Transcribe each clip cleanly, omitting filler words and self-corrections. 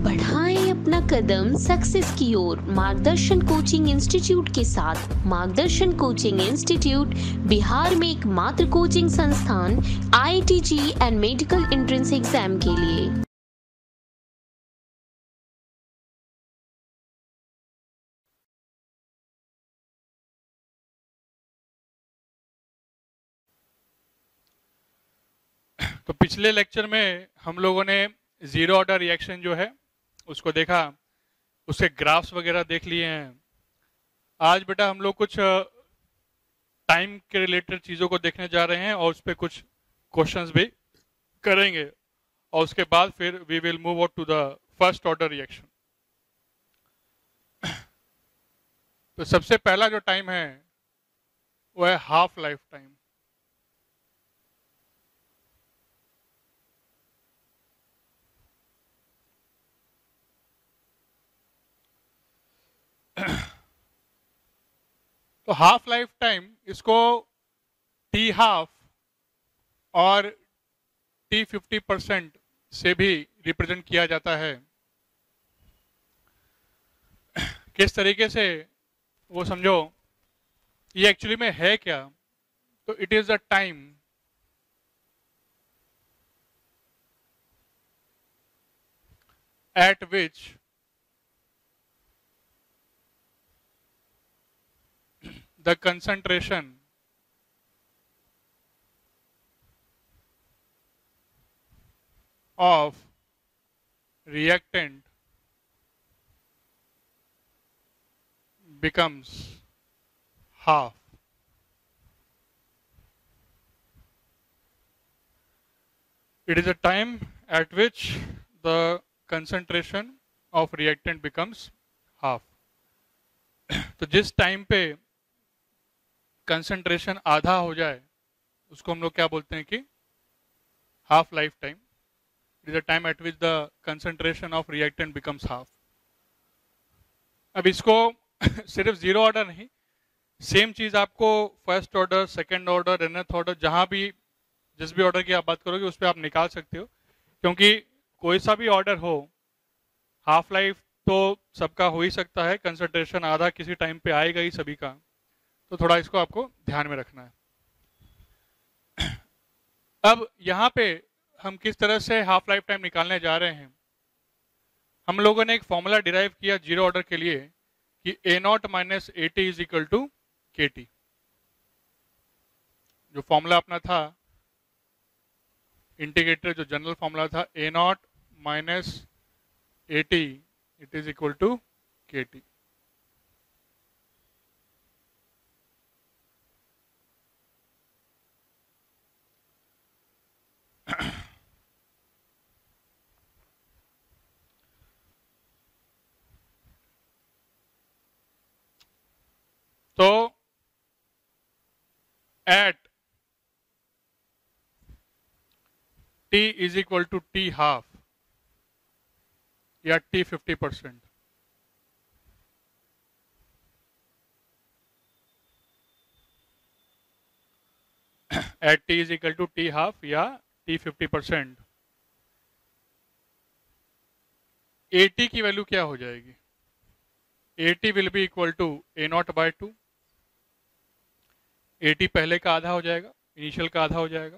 बढ़ाएं अपना कदम सक्सेस की ओर मार्गदर्शन कोचिंग इंस्टीट्यूट के साथ। मार्गदर्शन कोचिंग इंस्टीट्यूट बिहार में एकमात्र कोचिंग संस्थान IIT and medical entrance exam के लिए। तो पिछले लेक्चर में हम लोगों ने जीरो ऑर्डर रिएक्शन जो है उसको देखा, उसके ग्राफ्स वगैरह देख लिए हैं। आज बेटा हम लोग कुछ टाइम के रिलेटेड चीज़ों को देखने जा रहे हैं और उस पर कुछ क्वेश्चंस भी करेंगे और उसके बाद फिर we will move out to the first order reaction. तो सबसे पहला जो टाइम है वो है हाफ लाइफ टाइम। तो हाफ लाइफ टाइम इसको टी हाफ और T50% से भी रिप्रेजेंट किया जाता है। किस तरीके से वो समझो, ये एक्चुअली में है क्या। तो it is a time at which the concentration of reactant becomes half. It is a time at which the concentration of reactant becomes half. तो जिस टाइम पे कंसंट्रेशन आधा हो जाए उसको हम लोग क्या बोलते हैं कि half life time. It is a time eight which the concentration of reactant becomes half. अब इसको सिर्फ जीरो ऑर्डर नहीं, सेम चीज आपको first order, second order, nth order, जहां भी जिस भी ऑर्डर की आप बात करोगे उस पर आप निकाल सकते हो, क्योंकि कोई सा भी ऑर्डर हो हाफ लाइफ तो सबका हो ही सकता है, कंसंट्रेशन आधा किसी टाइम पे आएगा ही सभी का। तो थोड़ा इसको आपको ध्यान में रखना है। अब यहाँ पे हम किस तरह से हाफ लाइफ टाइम निकालने जा रहे हैं। हम लोगों ने एक फॉर्मूला डिराइव किया जीरो ऑर्डर के लिए कि A0 minus AT is equal to KT। जो फॉर्मूला अपना था इंटीग्रेटर, जो जनरल फॉर्मूला था A0 minus AT it is equal to KT। तो at T is equal to T half या T50%, at T is equal to T half या T50%, AT की value क्या हो जाएगी। AT will be equal to A0 by 2। AT पहले का आधा हो जाएगा, इनिशियल का आधा हो जाएगा,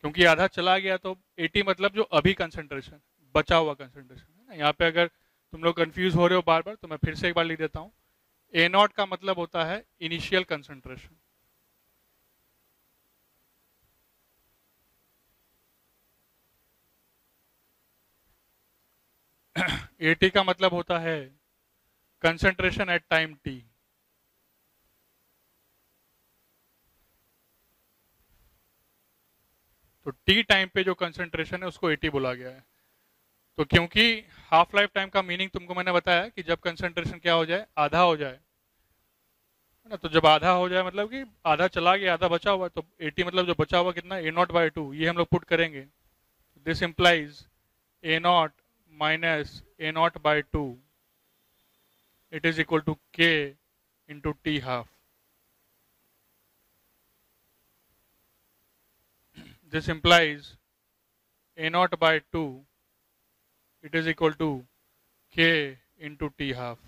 क्योंकि आधा चला गया तो AT मतलब जो अभी कंसंट्रेशन, बचा हुआ कंसंट्रेशन है ना। यहाँ पे अगर तुम लोग कंफ्यूज हो रहे हो बार बार तो मैं फिर से एक बार लिख देता हूँ। A0 का मतलब होता है इनिशियल कंसंट्रेशन, AT का मतलब होता है कंसंट्रेशन एट टाइम T। तो T टाइम पे जो कंसंट्रेशन है उसको AT बोला गया है। तो क्योंकि हाफ लाइफ टाइम का मीनिंग तुमको मैंने बताया कि जब कंसंट्रेशन क्या हो जाए, आधा हो जाए, है ना। तो जब आधा हो जाए मतलब कि आधा चला गया आधा बचा हुआ, तो AT मतलब जो बचा हुआ कितना, A0 बाय 2, ये हम लोग पुट करेंगे। This implies A0 minus A0 by 2 it is equal to K into T half. This implies A0 by 2 it is equal to K into T half.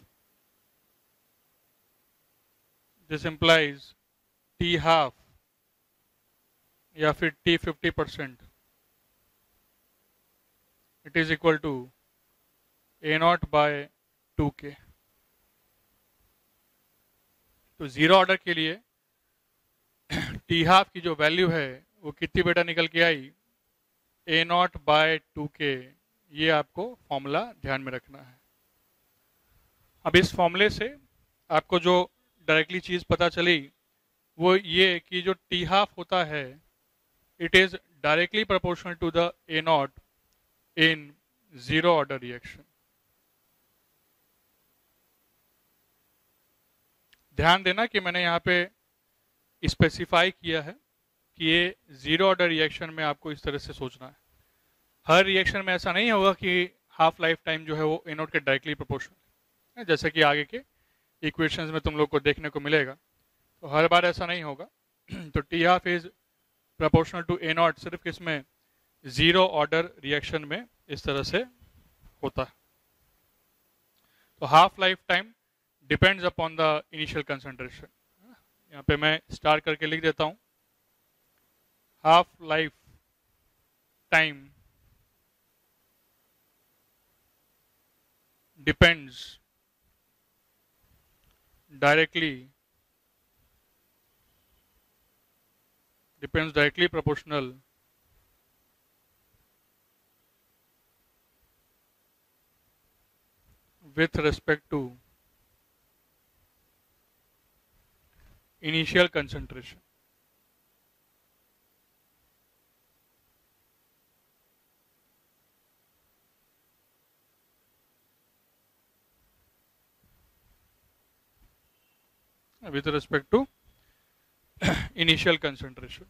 This implies T half या फिर T 50% it is equal to A naught by 2K. तो zero order के लिए T half की जो value है वो कितनी बेटा निकल के आई, A naught by 2K. ये आपको फॉर्मूला ध्यान में रखना है. अब इस फॉर्मूले से आपको जो डायरेक्टली चीज पता चली वो ये कि जो T हाफ होता है it is directly proportional to the A naught in zero order reaction. ध्यान देना कि मैंने यहाँ पे स्पेसिफाई किया है कि ये जीरो ऑर्डर रिएक्शन में आपको इस तरह से सोचना है. हर रिएक्शन में ऐसा नहीं होगा कि हाफ लाइफ टाइम जो है वो A naught के डायरेक्टली प्रोपोर्शनल है, जैसे कि आगे के इक्वेशंस में तुम लोग को देखने को मिलेगा. तो हर बार ऐसा नहीं होगा. तो T half is proportional to A naught सिर्फ किसमें, जीरो ऑर्डर रिएक्शन में इस तरह से होता है. तो half life time depends upon the initial concentration. यहाँ पे मैं स्टार करके लिख देता हूँ. Half life time depends directly proportional with respect to initial concentration. With respect to initial concentration.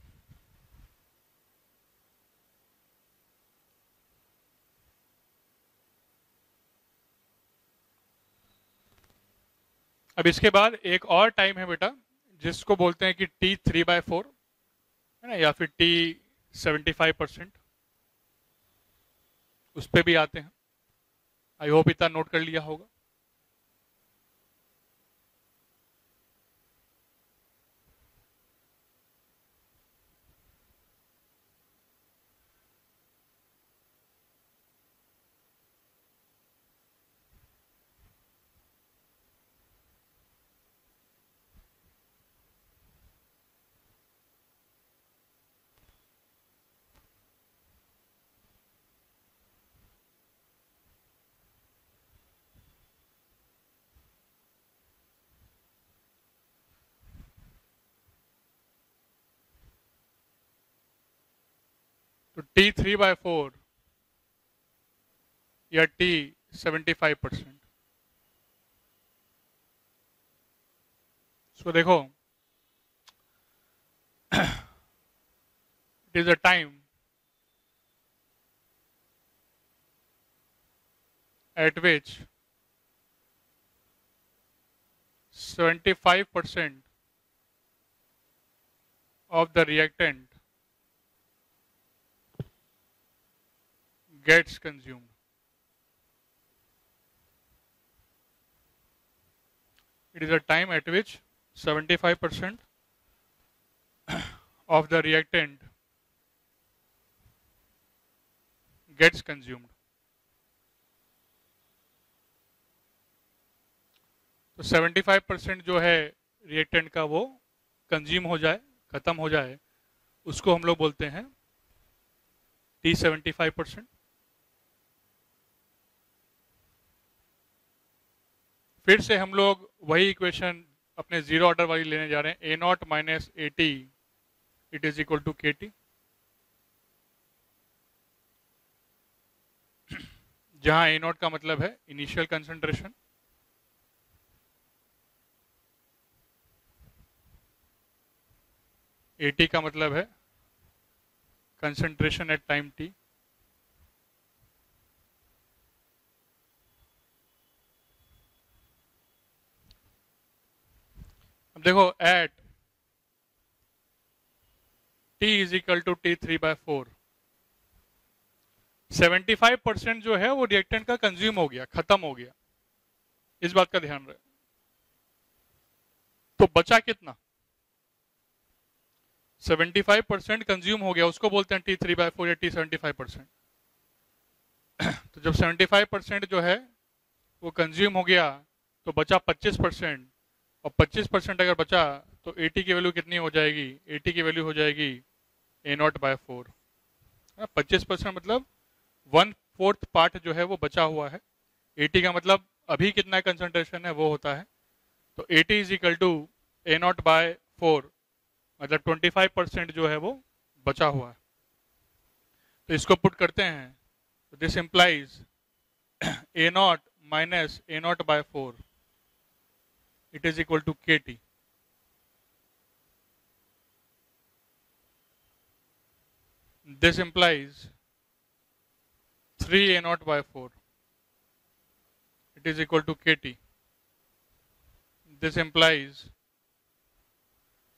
अब इसके बाद एक और टाइम है बेटा जिसको बोलते हैं कि T3/4 है ना, या फिर T 75%. उस पर भी आते हैं. आई होप इतना नोट कर लिया होगा. तो T3/4 या T 75%. सो देखो, it is a time at which 75% of the reactant gets consumed. It is a time at which 75% of the reactant gets consumed. तो 75% जो है रिएक्टेंट का वो कंज्यूम हो जाए, खत्म हो जाए, उसको हम लोग बोलते हैं T 75%. फिर से हम लोग वही इक्वेशन अपने जीरो ऑर्डर वाली लेने जा रहे हैं. A naught minus AT it is equal to KT. जहां A naught का मतलब है इनिशियल कंसंट्रेशन, AT का मतलब है कंसंट्रेशन एट टाइम T. अब देखो, at T is equal to T3/4 75% जो है वो रिएक्टेंट का कंज्यूम हो गया, खत्म हो गया, इस बात का ध्यान रहे। तो बचा कितना? 75% कंज्यूम हो गया, उसको बोलते हैं T3/4 या T75%। तो जब 75% जो है वो कंज्यूम हो गया तो बचा 25%, और 25% अगर बचा तो AT की वैल्यू कितनी हो जाएगी? AT की वैल्यू हो जाएगी A0/4। 25% मतलब 1/4 पार्ट जो है वो बचा हुआ है। AT का मतलब अभी कितना कंसंट्रेशन है वो होता है। तो AT is equal to A0/4, मतलब 25% जो है वो बचा हुआ है। तो इसको पुट करते हैं, तो this implies A0 minus A0/4 it is equal to KT। This implies 3A0/4 it is equal to KT। This implies,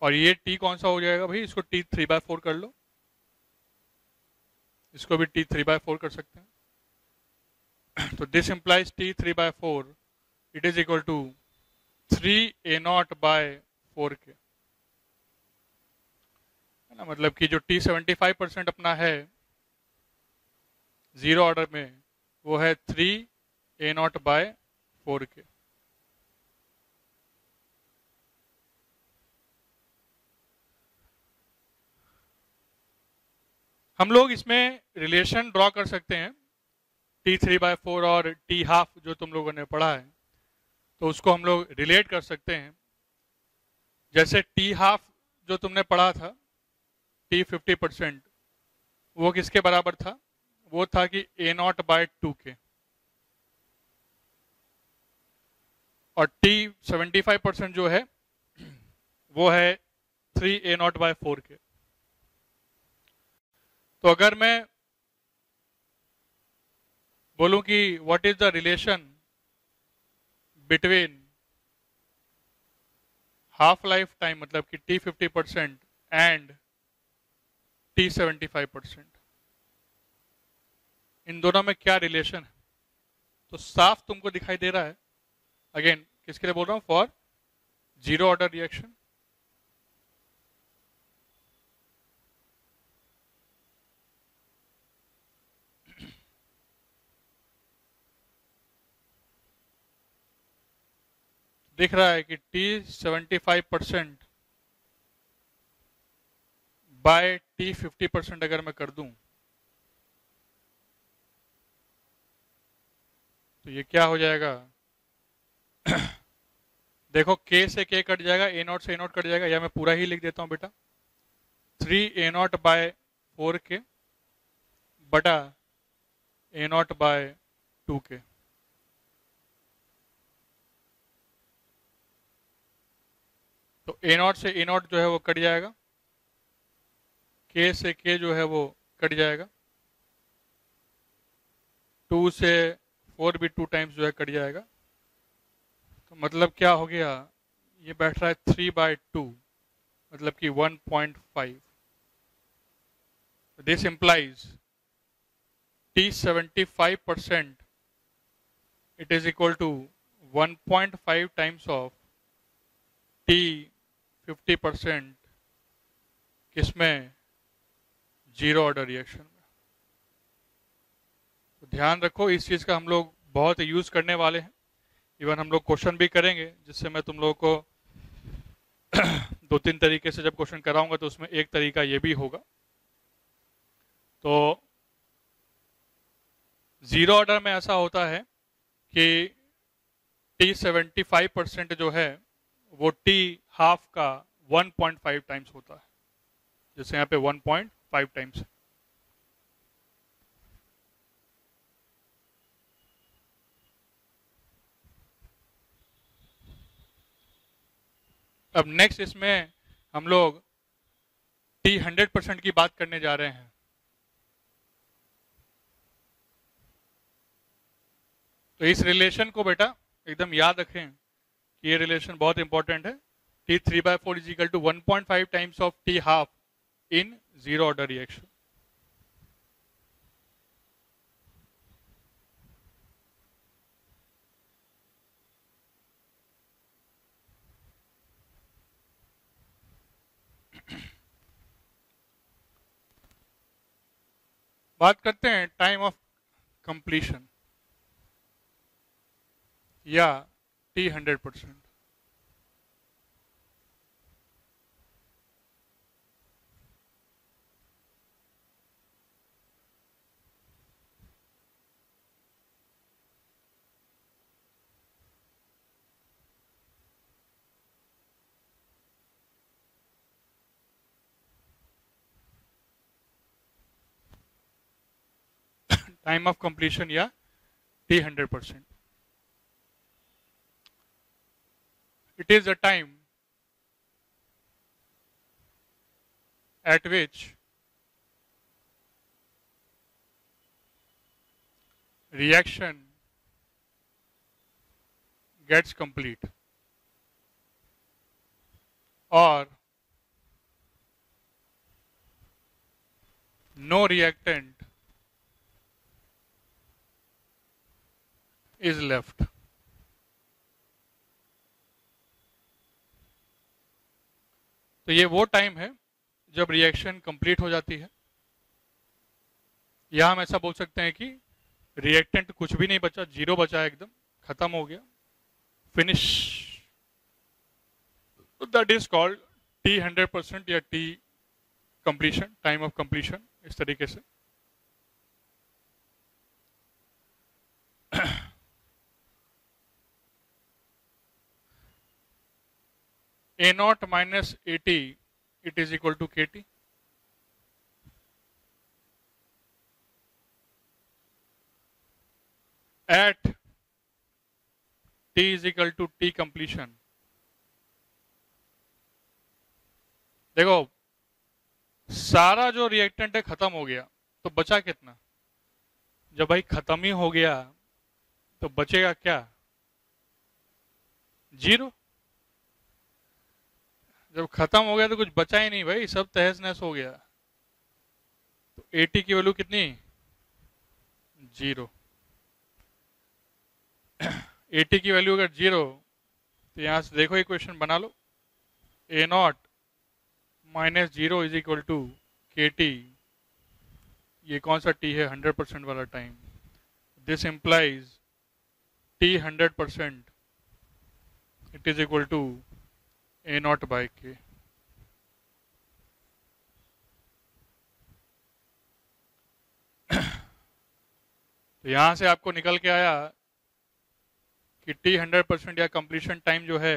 और ये T कौन सा हो जाएगा भाई? इसको T3/4 कर लो, इसको भी T3/4 कर सकते हैं। तो this implies T3/4 it is equal to 3A0/4 के, है ना? मतलब कि जो T75% अपना है जीरो ऑर्डर में, वो है 3A0/4 के। हम लोग इसमें रिलेशन ड्रॉ कर सकते हैं T3/4 और T½ जो तुम लोगों ने पढ़ा है, तो उसको हम लोग रिलेट कर सकते हैं। जैसे T½ जो तुमने पढ़ा था T50%, वो किसके बराबर था? वो था कि A0/2 के, और T75% जो है वो है 3A0/4 के। तो अगर मैं बोलूं कि what is the relation between half life time, मतलब कि T50% एंड T75%, इन दोनों में क्या रिलेशन है? तो साफ तुमको दिखाई दे रहा है। अगेन किसके लिए बोल रहा हूं? For zero order reaction. दिख रहा है कि T75% बाय T50% अगर मैं कर दूं तो ये क्या हो जाएगा? देखो K से K कट जाएगा, A0 से A0 कट जाएगा, या मैं पूरा ही लिख देता हूं बेटा, 3A0/4 के बटा A0/2 के। तो A0 से A0 जो है वो कट जाएगा, K से K जो है वो कट जाएगा, 2 से 4 भी 2 टाइम्स जो है कट जाएगा। तो मतलब क्या हो गया? ये बैठ रहा है 3/2, मतलब कि 1.5। This implies T75% it is equal to 1.5 times of T50% किसमें? जीरो ऑर्डर रिएक्शन में। तो ध्यान रखो, इस चीज का हम लोग बहुत यूज करने वाले हैं। इवन हम लोग क्वेश्चन भी करेंगे, जिससे मैं तुम लोगों को 2-3 तरीके से जब क्वेश्चन कराऊंगा तो उसमें एक तरीका ये भी होगा। तो जीरो ऑर्डर में ऐसा होता है कि T75% जो है वो T½ का 1.5 टाइम्स होता है, जैसे यहाँ पे 1.5 टाइम्स है। अब नेक्स्ट इसमें हम लोग T100% की बात करने जा रहे हैं। तो इस रिलेशन को बेटा एकदम याद रखें कि ये रिलेशन बहुत इंपॉर्टेंट है। T3/4 is equal to 1.5 times of T½ in zero order reaction. बात करते हैं टाइम ऑफ कंप्लीशन या T 100%। टाइम ऑफ कंप्लीशन या T 100%। It is a time at which reaction gets complete or no reactant is left। तो ये वो time है जब रिएक्शन कंप्लीट हो जाती है, या हम ऐसा बोल सकते हैं कि रिएक्टेंट कुछ भी नहीं बचा, जीरो बचा है, एकदम खत्म हो गया, finish. That is called T 100% या T completion, time of completion, इस तरीके से। A0 minus AT, it is equal to KT। At T is equal to T completion, देखो सारा जो रिएक्टेंट है खत्म हो गया, तो बचा कितना? जब भाई खत्म ही हो गया तो बचेगा क्या? जीरो। जब खत्म हो गया तो कुछ बचा ही नहीं भाई, सब तहस नहस हो गया। तो AT की वैल्यू कितनी? जीरो। AT की वैल्यू अगर जीरो, तो यहां से देखो इक्वेशन बना लो, A0 minus zero is equal to KT। ये कौन सा T है? 100% वाला time. This implies T 100% it is equal to A0 by K। तो यहां से आपको निकल के आया कि T 100% या कंप्लीशन टाइम जो है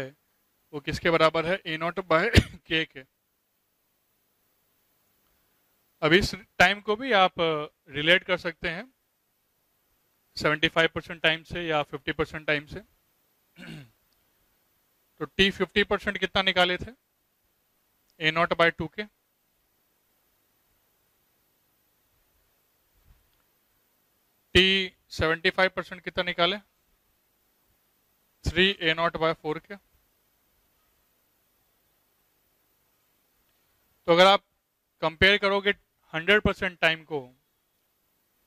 वो किसके बराबर है? A0 बाय K के। अब इस टाइम को भी आप रिलेट कर सकते हैं 75% टाइम से या 50% टाइम से। तो T 50% कितना निकाले थे? A0 बाय 2 के। T 75% कितना निकाले? 3 A0 बाय 4 के। तो अगर आप कंपेयर करोगे 100% टाइम को,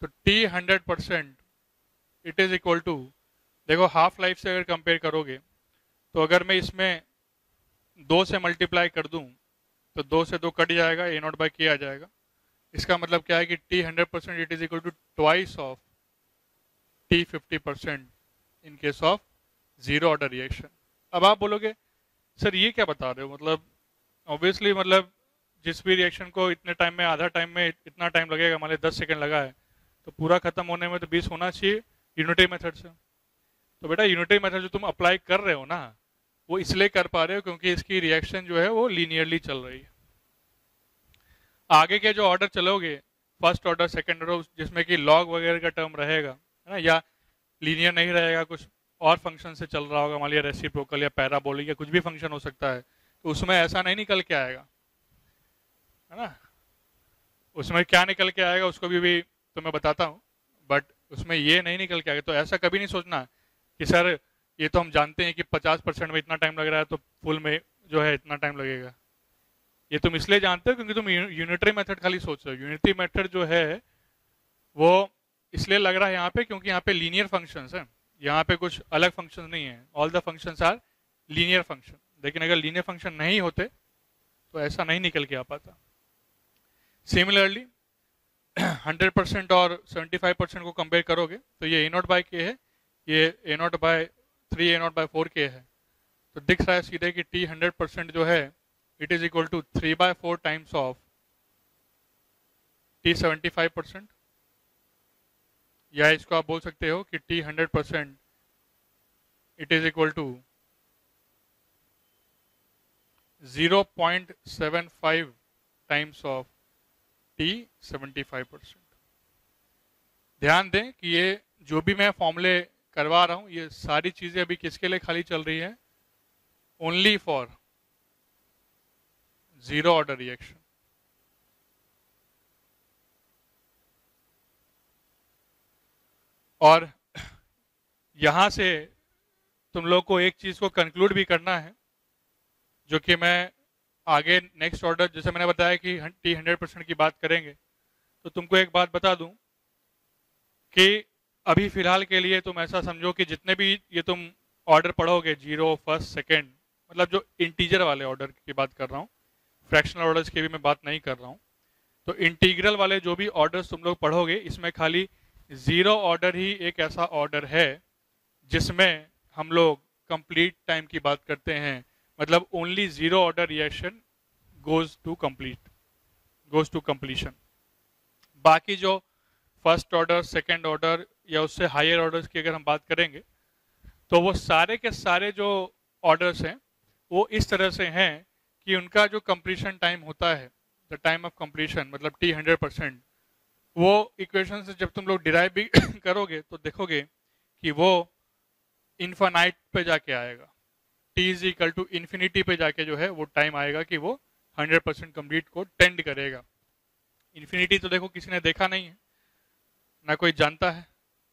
तो T 100% it is equal to, देखो हाफ लाइफ से अगर कंपेयर करोगे, तो अगर मैं इसमें 2 से मल्टीप्लाई कर दूं तो 2 से 2 कट जाएगा, A0 बाय K आ जाएगा। इसका मतलब क्या है कि T 100% it is equal to twice of T 50% in case of zero order reaction. अब आप बोलोगे सर ये क्या बता रहे हो, मतलब ऑब्वियसली मतलब जिस भी रिएक्शन को इतने टाइम में, आधा टाइम में इतना टाइम लगेगा, मान लीजिए 10 सेकंड लगा है, तो पूरा खत्म होने में तो 20 होना चाहिए यूनिटरी मेथड से। तो बेटा यूनिटरी मेथड जो तुम अप्लाई कर रहे हो ना, वो इसलिए कर पा रहे हो क्योंकि इसकी रिएक्शन जो है वो लीनियरली चल रही है। आगे के जो ऑर्डर चलोगे, फर्स्ट ऑर्डर, सेकेंड ऑर्डर, जिसमें कि लॉग वगैरह का टर्म रहेगा, है ना, या लीनियर नहीं रहेगा, कुछ और फंक्शन से चल रहा होगा, मान लिया रेसिप्रोकल या पैराबोलिक या कुछ भी फंक्शन हो सकता है, तो उसमें ऐसा नहीं निकल के आएगा, है ना। उसमें क्या निकल के आएगा उसको भी तो मैं बताता हूँ, बट उसमें ये नहीं निकल के आएगा। तो ऐसा कभी नहीं सोचना कि सर ये तो हम जानते हैं कि 50% में इतना टाइम लग रहा है, तो फुल में जो है इतना टाइम लगेगा। ये तुम इसलिए जानते हो क्योंकि तुम यूनिटरी मेथड खाली सोच रहे हो। यूनिटरी मेथड जो है वो इसलिए लग रहा है यहाँ पे क्योंकि यहाँ पे लीनियर फंक्शंस है, यहाँ पे कुछ अलग फंक्शन नहीं है, all the functions are linear function. लेकिन अगर लीनियर फंक्शन नहीं होते तो ऐसा नहीं निकल के आ पाता। सिमिलरली 100% और 75% को कंपेयर करोगे तो ये ए नॉट बाय के है, ये A naught by 3 A naught by 4 के है। तो दिख रहा है सीधे कि टी 100% जो है it is equal to 3/4 times of T 75%, या इसको आप बोल सकते हो कि T 100% it is equal to 0.75 times of T 75%। ध्यान दें कि ये जो भी मैं फॉर्मूले करवा रहा हूं ये सारी चीजें अभी किसके लिए खाली चल रही है, only for zero order reaction. और यहां से तुम लोग को एक चीज को कंक्लूड भी करना है, जो कि मैं आगे नेक्स्ट ऑर्डर जैसे मैंने बताया कि टी 100% की बात करेंगे, तो तुमको एक बात बता दूं कि अभी फिलहाल के लिए तुम ऐसा समझो कि जितने भी ये तुम ऑर्डर पढ़ोगे, 0, फर्स्ट, सेकेंड, मतलब जो इंटीजर वाले ऑर्डर की बात कर रहा हूँ, फ्रैक्शनल ऑर्डर्स की भी मैं बात नहीं कर रहा हूँ। तो इंटीग्रल वाले जो भी ऑर्डर्स तुम लोग पढ़ोगे इसमें खाली जीरो ऑर्डर ही एक ऐसा ऑर्डर है जिसमें हम लोग कंप्लीट टाइम की बात करते हैं, मतलब only zero order reaction goes to completion. बाकी जो फर्स्ट ऑर्डर, सेकेंड ऑर्डर या उससे हायर ऑर्डर्स की अगर हम बात करेंगे तो वो सारे के सारे जो ऑर्डर्स हैं वो इस तरह से हैं कि उनका जो कंप्लीशन टाइम होता है, द टाइम ऑफ कंप्लीशन मतलब टी 100%, वो इक्वेशन से जब तुम लोग डिराइव भी करोगे तो देखोगे कि वो इन्फानाइट पे जाके आएगा, T is equal to infinity पे जाके जो है वो टाइम आएगा कि वो 100% कंप्लीट को टेंड करेगा। इन्फिनिटी तो देखो किसी ने देखा नहीं है, ना कोई जानता है।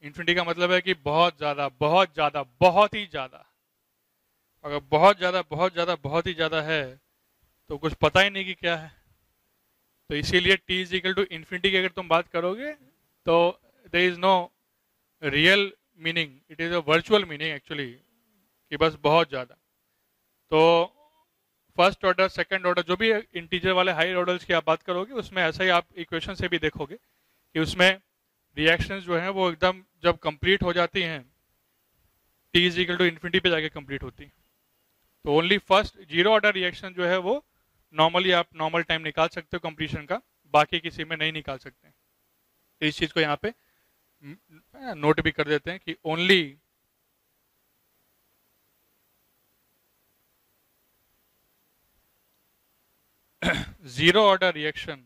इन्फिनिटी का मतलब है कि बहुत ज्यादा, बहुत ज्यादा, बहुत ही ज्यादा। अगर बहुत ज्यादा, बहुत ज्यादा, बहुत ही ज्यादा है तो कुछ पता ही नहीं कि क्या है। तो इसीलिए T is equal to infinity की अगर तुम बात करोगे तो there is no real meaning, it is a virtual meaning actually, कि बस बहुत ज्यादा। तो फर्स्ट ऑर्डर, सेकंड ऑर्डर, जो भी इंटीजर वाले हायर ऑर्डर्स की आप बात करोगे उसमें ऐसा ही आप इक्वेशन से भी देखोगे कि उसमें रिएक्शंस जो हैं वो एकदम जब कंप्लीट हो जाती हैं T is equal to infinity पे जाके कंप्लीट होती हैं। तो only first zero order reaction जो है वो नॉर्मली आप नॉर्मल टाइम निकाल सकते हो कंप्लीशन का, बाकी किसी में नहीं निकाल सकते। तो इस चीज को यहाँ पे नोट भी कर देते हैं कि only zero order reaction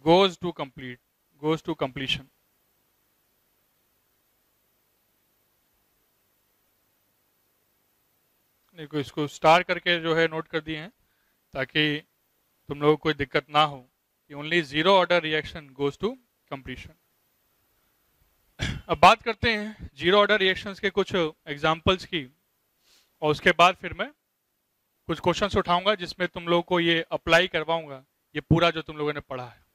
goes to completion। देखो इसको स्टार करके जो है नोट कर दिए हैं ताकि तुम लोगों को कोई दिक्कत ना हो कि only zero order reaction goes to completion. अब बात करते हैं जीरो ऑर्डर रिएक्शंस के कुछ एग्जांपल्स की, और उसके बाद फिर मैं कुछ क्वेश्चंस उठाऊंगा जिसमें तुम लोगों को ये अप्लाई करवाऊंगा ये पूरा जो तुम लोगों ने पढ़ा है।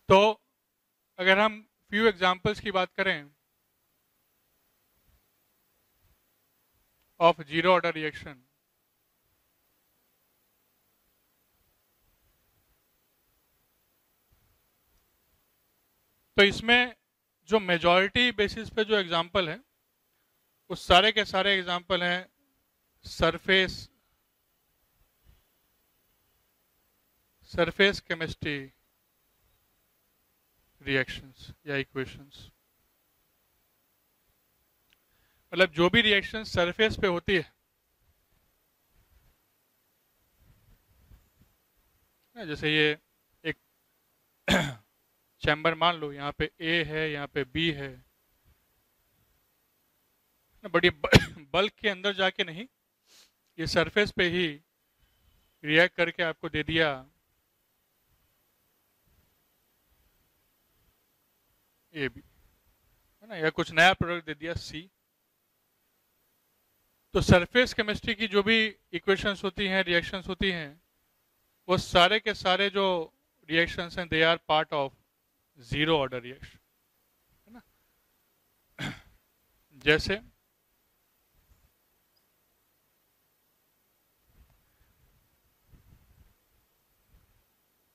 तो अगर हम फ्यू एग्जांपल्स की बात करें ऑफ जीरो ऑर्डर रिएक्शन, तो इसमें जो मेजॉरिटी बेसिस पे जो एग्जांपल है उस सारे के सारे एग्जांपल हैं सरफेस केमिस्ट्री रिएक्शंस या इक्वेशंस। मतलब जो भी रिएक्शन सरफेस पे होती है, जैसे ये एक चैम्बर मान लो, यहाँ पे ए है, यहाँ पे बी है, बट ये बल्क के अंदर जाके नहीं, ये सरफेस पे ही रिएक्ट करके आपको दे दिया ए बी, है ना, या कुछ नया प्रोडक्ट दे दिया सी। तो सरफेस केमिस्ट्री की जो भी इक्वेशंस होती हैं, रिएक्शंस होती हैं, वो सारे के सारे जो रिएक्शंस हैं, they are part of zero order reaction, है ना। जैसे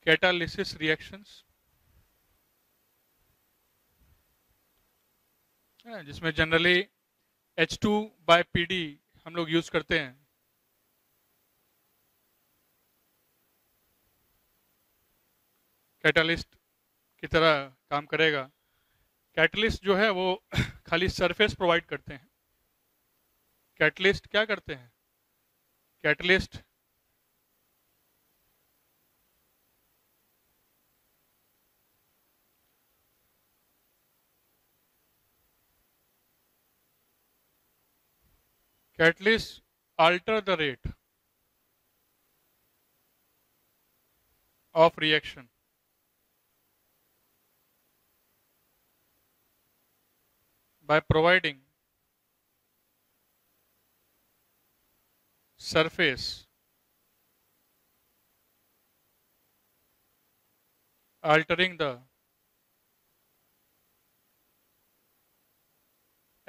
कैटालिसिस रिएक्शंस, जिसमें जनरली H2/PD हम लोग यूज करते हैं। कैटालिस्ट की तरह काम करेगा। कैटलिस्ट जो है वो खाली सरफेस प्रोवाइड करते हैं। कैटलिस्ट क्या करते हैं? Catalyst catalysts alter the rate of reaction by providing surface altering the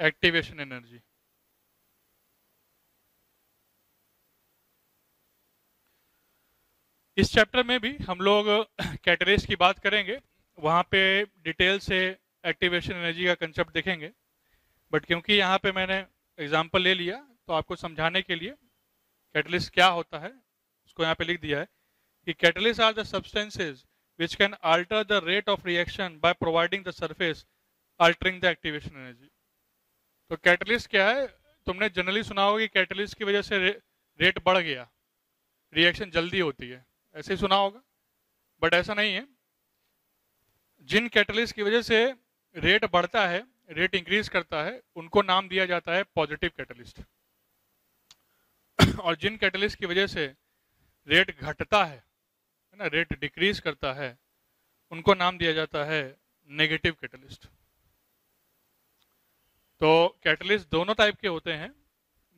activation energy। इस चैप्टर में भी हम लोग कैटलिस्ट की बात करेंगे, वहाँ पे डिटेल से एक्टिवेशन एनर्जी का कंसेप्ट देखेंगे। बट क्योंकि यहाँ पे मैंने एग्जांपल ले लिया, तो आपको समझाने के लिए कैटलिस्ट क्या होता है उसको यहाँ पे लिख दिया है कि catalyst are the substances which can alter the rate of reaction by providing the surface altering the activation energy। तो कैटलिस्ट क्या है? तुमने जनरली सुना होगा कि कैटलिस्ट की वजह से रेट बढ़ गया, रिएक्शन जल्दी होती है, ऐसे ही सुना होगा। बट ऐसा नहीं है। जिन कैटलिस्ट की वजह से रेट बढ़ता है, रेट इंक्रीज करता है, उनको नाम दिया जाता है पॉजिटिव कैटलिस्ट। और जिन कैटलिस्ट की वजह से रेट घटता है ना, रेट डिक्रीज करता है, उनको नाम दिया जाता है नेगेटिव कैटलिस्ट। तो कैटलिस्ट दोनों टाइप के होते हैं,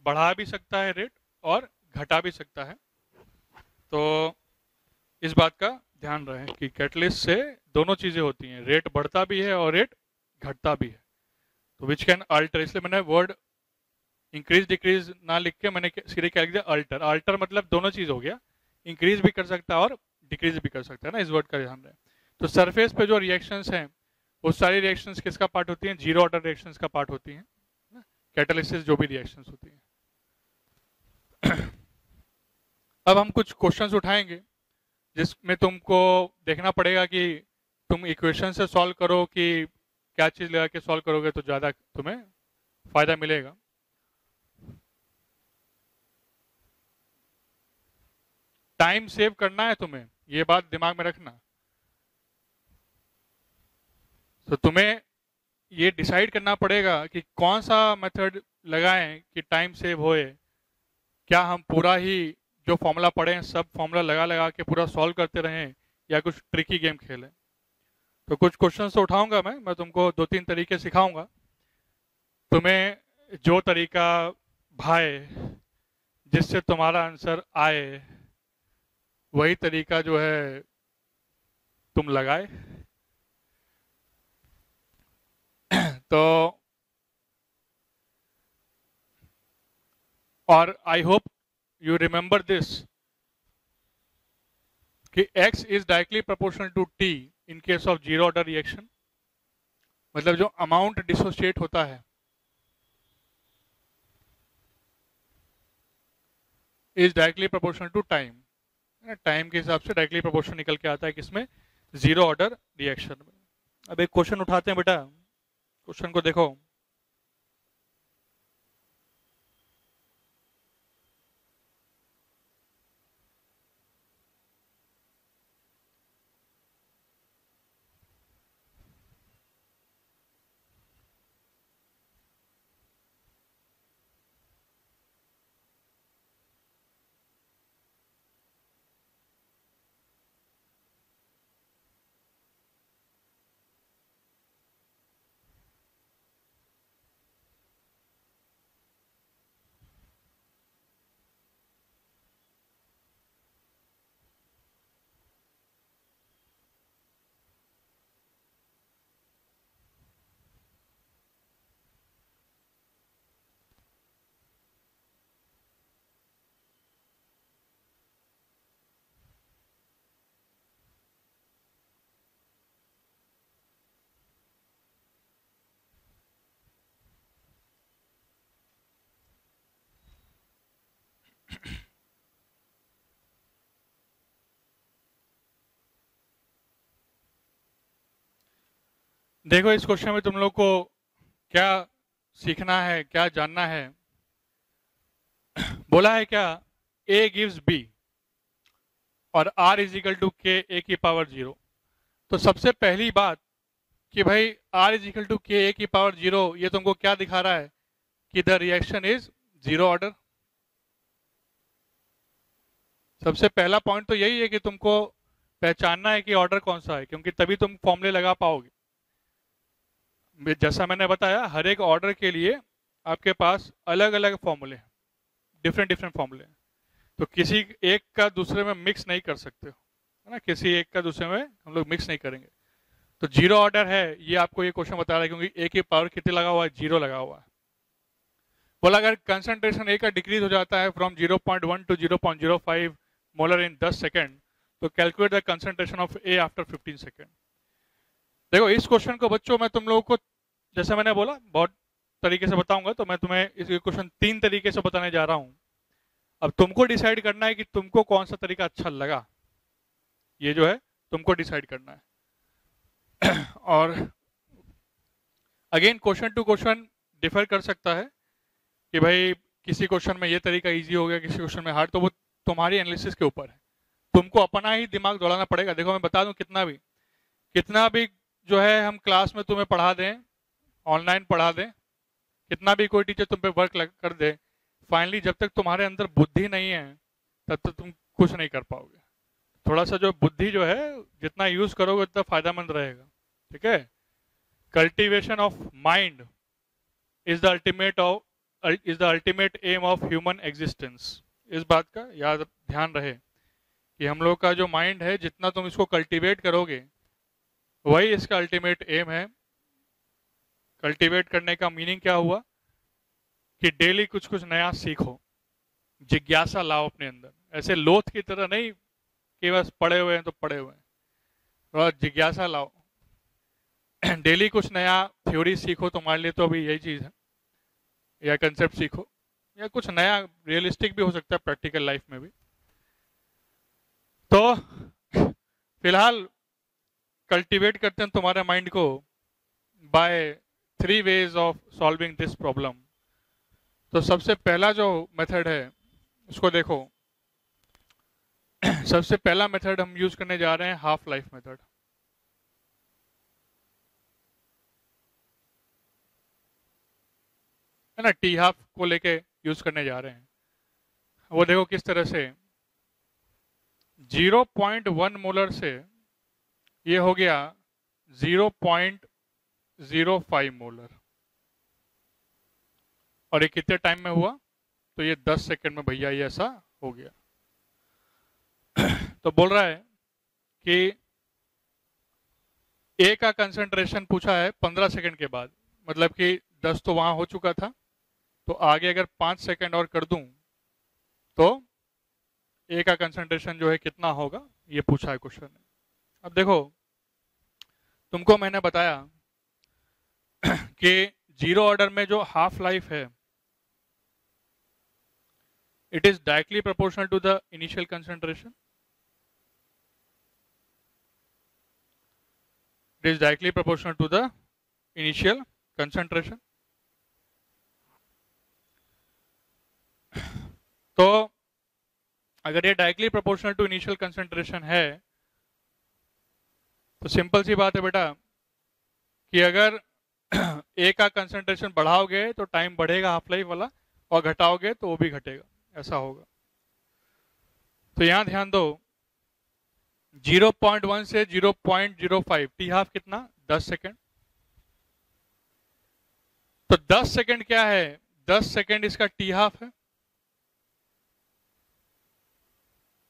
बढ़ा भी सकता है रेट और घटा भी सकता है। तो इस बात का ध्यान रहे कि कैटलिस्ट से दोनों चीजें होती हैं, रेट बढ़ता भी है और रेट घटता भी है। तो विच कैन अल्टर, इसलिए मैंने वर्ड इंक्रीज डिक्रीज ना लिख के मैंने सीधे क्या लिख दिया, अल्टर। अल्टर मतलब दोनों चीज हो गया, इंक्रीज भी कर सकता है और डिक्रीज भी कर सकता है ना, इस वर्ड का ध्यान रहे। तो सरफेस पे जो रिएक्शंस हैं, वो सारी रिएक्शंस किसका पार्ट होती हैं? जीरो ऑर्डर रिएक्शंस का पार्ट होती हैं, कैटालिसिस जो भी रिएक्शंस होती हैं। अब हम कुछ क्वेश्चंस उठाएंगे जिसमें तुमको देखना पड़ेगा कि तुम इक्वेशन से सॉल्व करो कि क्या चीज लगा के सॉल्व करोगे तो ज्यादा तुम्हें फायदा मिलेगा। टाइम सेव करना है तुम्हें, ये बात दिमाग में रखना। तो तुम्हें ये डिसाइड करना पड़ेगा कि कौन सा मेथड लगाएं कि टाइम सेव होए। क्या हम पूरा ही जो फॉर्मूला पढ़े हैं सब फॉर्मूला लगा लगा के पूरा सॉल्व करते रहें, या कुछ ट्रिकी गेम खेलें? तो कुछ क्वेश्चन तो उठाऊंगा मैं तुमको 2-3 तरीके सिखाऊंगा। तुम्हें जो तरीका भाए, जिससे तुम्हारा आंसर आए, वही तरीका जो है तुम लगाए। तो और I hope you remember this कि x is directly proportional to t in case of zero order reaction. मतलब जो अमाउंट डिसोशिएट होता है is directly proportional to time. Time के हिसाब से डायरेक्टली प्रोपोर्शनल निकल के आता है किसमें? जीरो ऑर्डर रिएक्शन में। अब एक क्वेश्चन उठाते हैं बेटा, क्वेश्चन को देखो। देखो इस क्वेश्चन में तुम लोग को क्या सीखना है, क्या जानना है। बोला है क्या, a गिव्स b और r इज इक्वल टू के ए की पावर 0। तो सबसे पहली बात कि भाई r इज इक्वल टू के ए की पावर 0, ये तुमको क्या दिखा रहा है कि the reaction is zero order. सबसे पहला पॉइंट तो यही है कि तुमको पहचानना है कि ऑर्डर कौन सा है, क्योंकि तभी तुम फॉर्मूले लगा पाओगे। जैसा मैंने बताया, हर एक ऑर्डर के लिए आपके पास अलग अलग फॉर्मूले हैं, डिफरेंट डिफरेंट फॉर्मूले हैं। तो किसी एक का दूसरे में मिक्स नहीं कर सकते हो, है ना, किसी एक का दूसरे में हम लोग मिक्स नहीं करेंगे। तो जीरो ऑर्डर है, ये आपको ये क्वेश्चन बता रहा है, क्योंकि ए की पावर कितनी लगा हुआ है, 0 लगा हुआ है। बोला अगर कंसंट्रेशन ए का डिक्रीज हो जाता है from 0.1 to 0.05 molar in 10 second, तो calculate the concentration of A after 15 second. देखो इस क्वेश्चन को बच्चों मैं तुम लोगों को, जैसे मैंने बोला, बहुत तरीके से बताऊंगा, तो मैं तुम्हें इस क्वेश्चन 3 तरीके से बताने जा रहा हूं। अब तुमको डिसाइड करना है कि तुमको कौन सा तरीका अच्छा लगा, ये जो है तुमको डिसाइड करना है। और again question to question differ कर सकता है कि भाई किसी क्वेश्चन में ये तरीका इजी हो गया, किसी क्वेश्चन में हार्ड, तो वो तुम्हारी एनालिसिस के ऊपर है। तुमको अपना ही दिमाग दौड़ाना पड़ेगा। देखो मैं बता दूं, कितना भी जो है हम क्लास में तुम्हें पढ़ा दें, ऑनलाइन पढ़ा दें, कितना भी कोई टीचर तुम पे वर्क कर दे, फाइनली जब तक तुम्हारे अंदर बुद्धि नहीं है तब तक तुम कुछ नहीं कर पाओगे। थोड़ा सा जो बुद्धि जो है जितना यूज करोगे उतना फायदेमंद रहेगा, ठीक है। Cultivation of mind is the ultimate aim of human existence. इस बात का याद ध्यान रहे कि हम लोग का जो माइंड है, जितना तुम इसको कल्टीवेट करोगे वही इसका अल्टीमेट एम है। कल्टीवेट करने का मीनिंग क्या हुआ कि डेली कुछ कुछ नया सीखो, जिज्ञासा लाओ अपने अंदर। ऐसे लोथ की तरह नहीं कि बस पढ़े हुए हैं तो पढ़े हुए हैं, थोड़ा जिज्ञासा लाओ। डेली कुछ नया थ्योरी सीखो, तुम्हारे लिए तो अभी यही चीज है, या कंसेप्ट सीखो, या कुछ नया रियलिस्टिक भी हो सकता है प्रैक्टिकल लाइफ में भी। तो फिलहाल कल्टीवेट करते हैं तुम्हारे माइंड को by 3 ways of solving this problem. तो सबसे पहला जो मेथड है उसको देखो। सबसे पहला मेथड हम यूज करने जा रहे हैं हाफ लाइफ मेथड, है ना। टी हाफ को लेके यूज करने जा रहे हैं। वो देखो किस तरह से 0.1 मोलर से ये हो गया 0.05 मोलर, और ये कितने टाइम में हुआ, तो ये 10 सेकंड में भैया ये ऐसा हो गया। तो बोल रहा है कि ए का कंसंट्रेशन पूछा है 15 सेकंड के बाद, मतलब कि 10 तो वहां हो चुका था, तो आगे अगर 5 सेकंड और कर दूं तो ए का कंसंट्रेशन जो है कितना होगा, ये पूछा है क्वेश्चन ने। अब देखो तुमको मैंने बताया कि जीरो ऑर्डर में जो हाफ लाइफ है it is directly proportional to the initial concentration. It is directly proportional to the initial concentration. तो अगर ये directly proportional to initial concentration है तो सिंपल सी बात है बेटा कि अगर ए का कंसंट्रेशन बढ़ाओगे तो टाइम बढ़ेगा हाफ लाइफ वाला, और घटाओगे तो वो भी घटेगा, ऐसा होगा। तो यहां ध्यान दो, 0.1 से 0.05 टी हाफ कितना, 10 सेकेंड। तो 10 सेकेंड क्या है, 10 सेकेंड इसका टी हाफ है।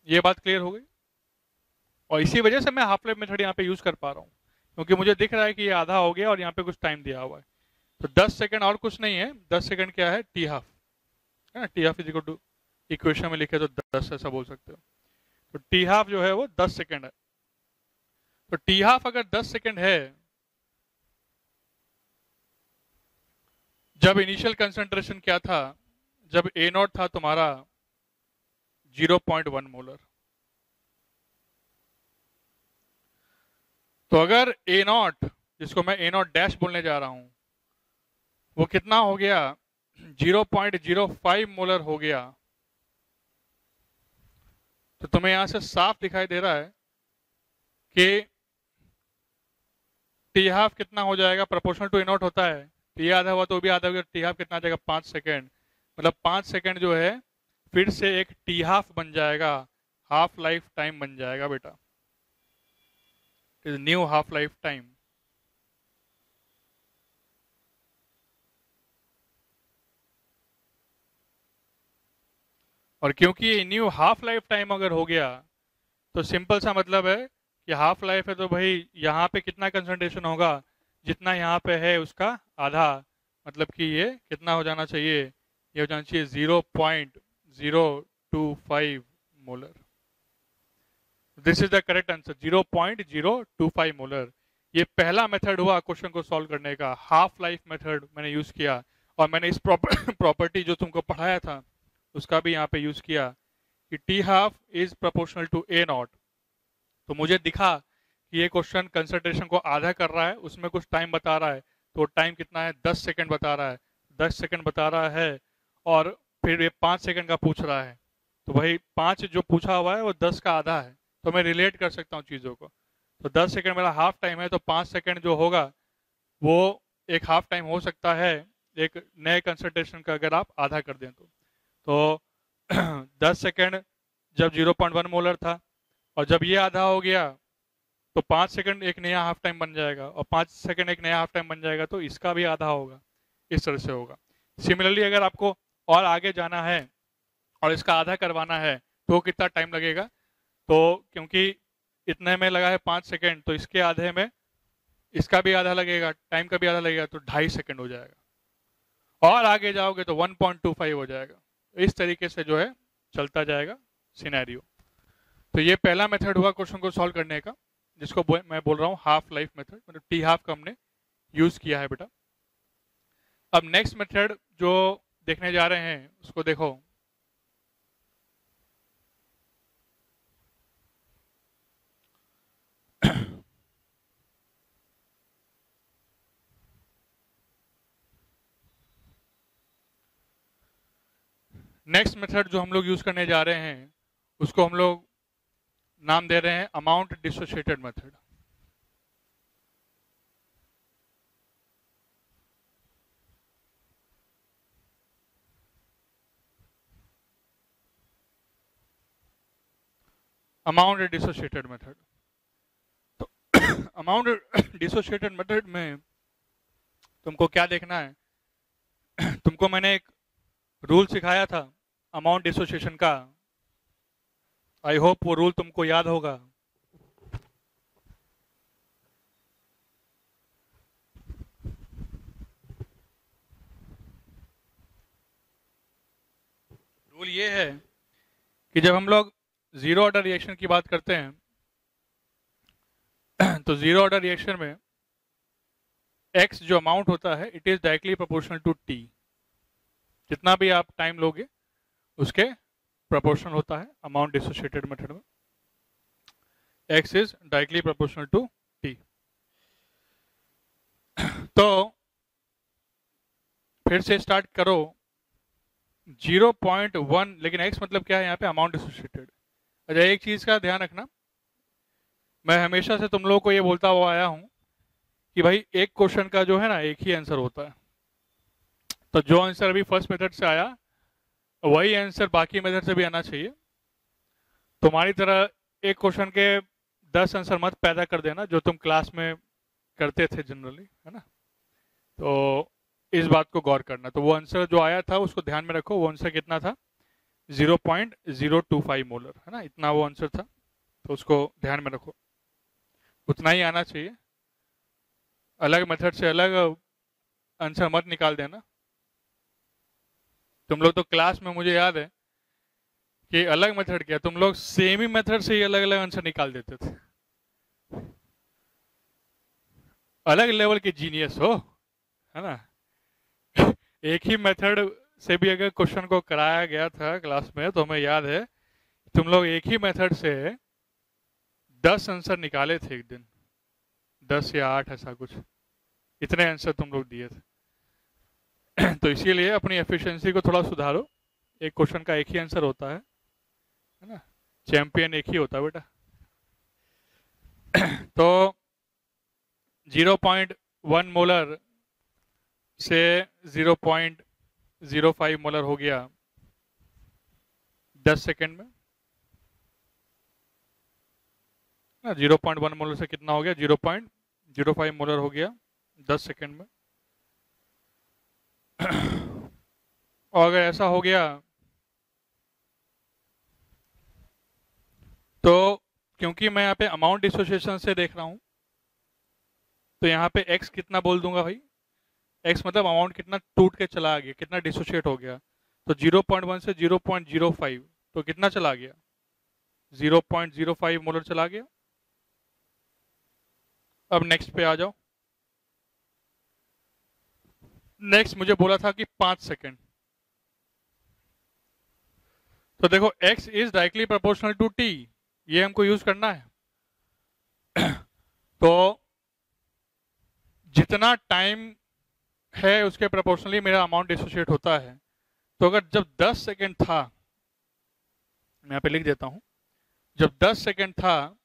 ये बात क्लियर हो गई, और इसी वजह से मैं हाफ लाइफ मेथड यहाँ पे यूज कर पा रहा हूँ, क्योंकि मुझे दिख रहा है कि ये आधा हो गया और यहाँ पे कुछ टाइम दिया हुआ है। तो 10 सेकेंड और कुछ नहीं है, 10 सेकेंड क्या है, टी हाफ, है ना। T half is equal to, equation में लिखे तो 10 ऐसा बोल सकते हो। तो टी हाफ जो है वो 10 सेकेंड है। तो टी हाफ अगर 10 सेकेंड है, जब इनिशियल कंसंट्रेशन क्या था, जब ए नॉट था तुम्हारा 0.1 मोलर, तो अगर ए नॉट जिसको मैं ए नॉट डैश बोलने जा रहा हूं, वो कितना हो गया? 0.05 मोलर हो गया। तो तुम्हें यहां से साफ दिखाई दे रहा है कि टी हाफ कितना हो जाएगा? प्रोपोर्शनल टू ए नॉट होता है, तो ये आधा हुआ तो भी आधा हो गया। टी हाफ कितना आ जाएगा? 5 सेकेंड। मतलब 5 सेकेंड जो है फिर से एक टी हाफ बन जाएगा, हाफ लाइफ टाइम बन जाएगा बेटा, is new half life time. और क्योंकि ये न्यू हाफ लाइफ टाइम अगर हो गया तो सिंपल सा मतलब है कि हाफ लाइफ है तो भाई यहाँ पे कितना कंसंट्रेशन होगा? जितना यहाँ पे है उसका आधा। मतलब कि ये कितना हो जाना चाहिए? ये हो जाना चाहिए 0.025 molar. This is the correct answer, 0.025 molar. ये पहला मेथड हुआ क्वेश्चन को सॉल्व करने का, हाफ लाइफ मेथड मैंने यूज किया। और मैंने इस प्रॉपर्टी जो तुमको पढ़ाया था उसका भी यहाँ पे यूज किया कि T half is proportional to A naught. तो मुझे दिखा कि ये क्वेश्चन कंसंट्रेशन को आधा कर रहा है, उसमें कुछ टाइम बता रहा है। तो टाइम कितना है? 10 सेकंड बता रहा है। 10 सेकंड बता रहा है और फिर ये 5 सेकंड का पूछ रहा है। तो भाई 5 जो पूछा हुआ है वो 10 का आधा है, तो मैं रिलेट कर सकता हूँ चीज़ों को। तो 10 सेकंड मेरा हाफ टाइम है, तो 5 सेकंड जो होगा वो एक हाफ टाइम हो सकता है एक नए कंसंट्रेशन का अगर आप आधा कर दें तो 10 सेकंड जब 0.1 मोलर था, और जब ये आधा हो गया तो 5 सेकंड एक नया हाफ टाइम बन जाएगा, और 5 सेकंड एक नया हाफ टाइम बन जाएगा, तो इसका भी आधा होगा। इस तरह से होगा। सिमिलरली अगर आपको और आगे जाना है और इसका आधा करवाना है तो कितना टाइम लगेगा? तो क्योंकि इतने में लगा है 5 सेकंड, तो इसके आधे में इसका भी आधा लगेगा, टाइम का भी आधा लगेगा, तो 2.5 सेकंड हो जाएगा। और आगे जाओगे तो 1.25 हो जाएगा। इस तरीके से जो है चलता जाएगा सिनेरियो। तो ये पहला मेथड हुआ क्वेश्चन को सॉल्व करने का, जिसको मैं बोल रहा हूँ हाफ लाइफ मेथड, मतलब टी हाफ का हमने यूज किया है बेटा। अब नेक्स्ट मेथड जो देखने जा रहे हैं उसको देखो। नेक्स्ट मेथड जो हम लोग यूज करने जा रहे हैं उसको हम लोग नाम दे रहे हैं amount dissociated method. Amount dissociated method. तो अमाउंट डिसोशिएटेड मेथड में तुमको क्या देखना है? तुमको मैंने एक रूल सिखाया था अमाउंट डिसोशिएशन का। आई होप वो रूल तुमको याद होगा। रूल ये है कि जब हम लोग जीरो ऑर्डर रिएक्शन की बात करते हैं तो जीरो ऑर्डर रिएक्शन में x जो अमाउंट होता है it is directly proportional to t। जितना भी आप टाइम लोगे उसके प्रोपोर्शनल होता है अमाउंट डिसोशिएटेड मेथड में। x is directly proportional to t। तो फिर से स्टार्ट करो 0.1, लेकिन x मतलब क्या है यहाँ पे? Amount dissociated. अच्छा, एक चीज का ध्यान रखना, मैं हमेशा से तुम लोगों को ये बोलता हुआ आया हूं कि भाई एक क्वेश्चन का जो है ना एक ही आंसर होता है। तो जो आंसर अभी फर्स्ट मेथड से आया वही आंसर बाकी मेथड से भी आना चाहिए। तुम्हारी तरह एक क्वेश्चन के 10 आंसर मत पैदा कर देना जो तुम क्लास में करते थे जनरली, है ना। तो इस बात को गौर करना। तो वो आंसर जो आया था उसको ध्यान में रखो। वो आंसर कितना था? 0.025 मोलर, है ना, इतना वो आंसर था। तो उसको ध्यान में रखो, उतना ही आना चाहिए। अलग मेथड से अलग आंसर मत निकाल देना। तुम लोग तो क्लास में मुझे याद है कि अलग मेथड क्या, तुम लोग सेम ही मेथड से ही अलग अलग आंसर निकाल देते थे। अलग लेवल के जीनियस हो, है ना। एक ही मेथड से भी अगर क्वेश्चन को कराया गया था क्लास में तो हमें याद है तुम लोग एक ही मेथड से 10 आंसर निकाले थे एक दिन, 10 या 8 ऐसा कुछ। इतने आंसर तुम लोग दिए थे तो इसीलिए अपनी एफिशिएंसी को थोड़ा सुधारो। एक क्वेश्चन का एक ही आंसर होता है ना, चैंपियन एक ही होता है बेटा। तो 0.1 मोलर से 0.05 मोलर हो गया 10 सेकेंड में ना। 0.1 मोलर से कितना हो गया, 0.05 मोलर हो गया 10 सेकेंड में। और अगर ऐसा हो गया तो क्योंकि मैं यहाँ पे अमाउंट डिसोसिएशन से देख रहा हूँ तो यहाँ पे x कितना बोल दूंगा भाई, x मतलब अमाउंट कितना टूट के चला गया, कितना डिसोशिएट हो गया। तो 0.1 से 0.05 तो कितना चला गया, 0.05 मोलर चला गया। अब नेक्स्ट पे आ जाओ। नेक्स्ट मुझे बोला था कि 5 सेकेंड। तो देखो x is directly proportional to t, ये हमको यूज करना है। तो जितना टाइम है उसके प्रोपोर्शनली मेरा अमाउंट डिसोशिएट होता है। तो अगर जब 10 सेकेंड था, मैं यहाँ पे लिख देता हूं, जब 10 सेकेंड था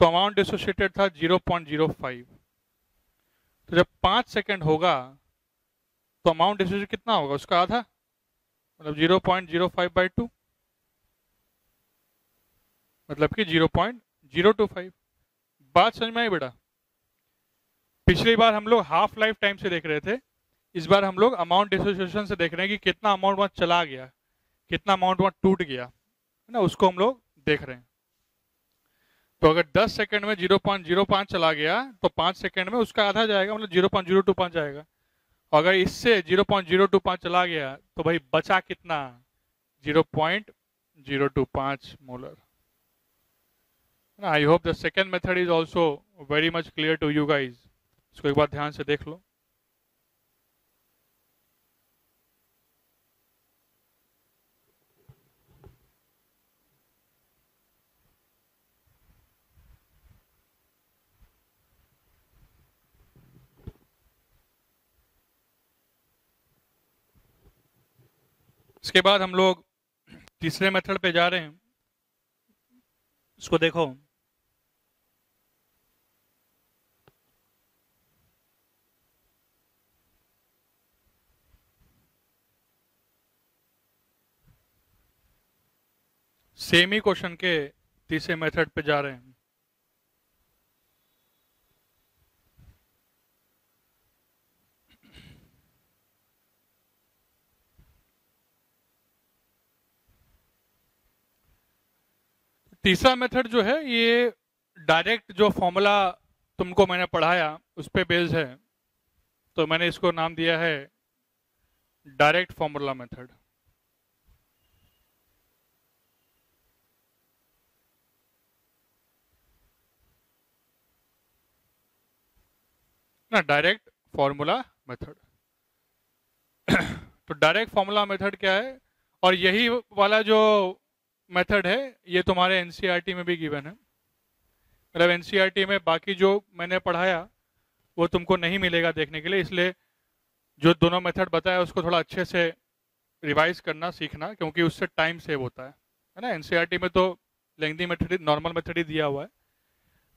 तो अमाउंट डिसोशिएटेड था 0.05। तो जब 5 सेकेंड होगा तो अमाउंट डिसोशिएट कितना होगा, उसका आधा, मतलब 0.05/2, मतलब कि 0.025। बात समझ में आई बेटा? पिछली बार हम लोग हाफ लाइफ टाइम से देख रहे थे, इस बार हम लोग अमाउंट डिसोसिएशन से देख रहे हैं कि कितना अमाउंट वहां चला गया, कितना अमाउंट वहां टूट गया, है ना, उसको हम लोग देख रहे हैं। तो अगर 10 सेकंड में 0.05 चला गया तो 5 सेकंड में उसका आधा जाएगा, मतलब 0.025 जाएगा। अगर इससे 0.025 चला गया तो भाई बचा कितना, 0.025 molar. I hope the second method is also very much clear to you guys. इसको एक बार ध्यान से देख लो। इसके बाद हम लोग तीसरे मेथड पे जा रहे हैं। इसको देखो, सेम ही क्वेश्चन के तीसरे मेथड पे जा रहे हैं। तीसरा मेथड जो है ये डायरेक्ट जो फॉर्मूला तुमको मैंने पढ़ाया उस पे बेस्ड है, तो मैंने इसको नाम दिया है डायरेक्ट फॉर्मूला मेथड। ना, डायरेक्ट फॉर्मूला मेथड। तो डायरेक्ट फॉर्मूला मेथड क्या है, और यही वाला जो मेथड है ये तुम्हारे एनसीईआरटी में भी गिवन है। मतलब एनसीईआरटी में बाकी जो मैंने पढ़ाया वो तुमको नहीं मिलेगा देखने के लिए, इसलिए जो दोनों मेथड बताया उसको थोड़ा अच्छे से रिवाइज करना सीखना, क्योंकि उससे टाइम सेव होता है ना। एनसीईआरटी में तो लेंथी मेथड, नॉर्मल मेथड ही दिया हुआ है,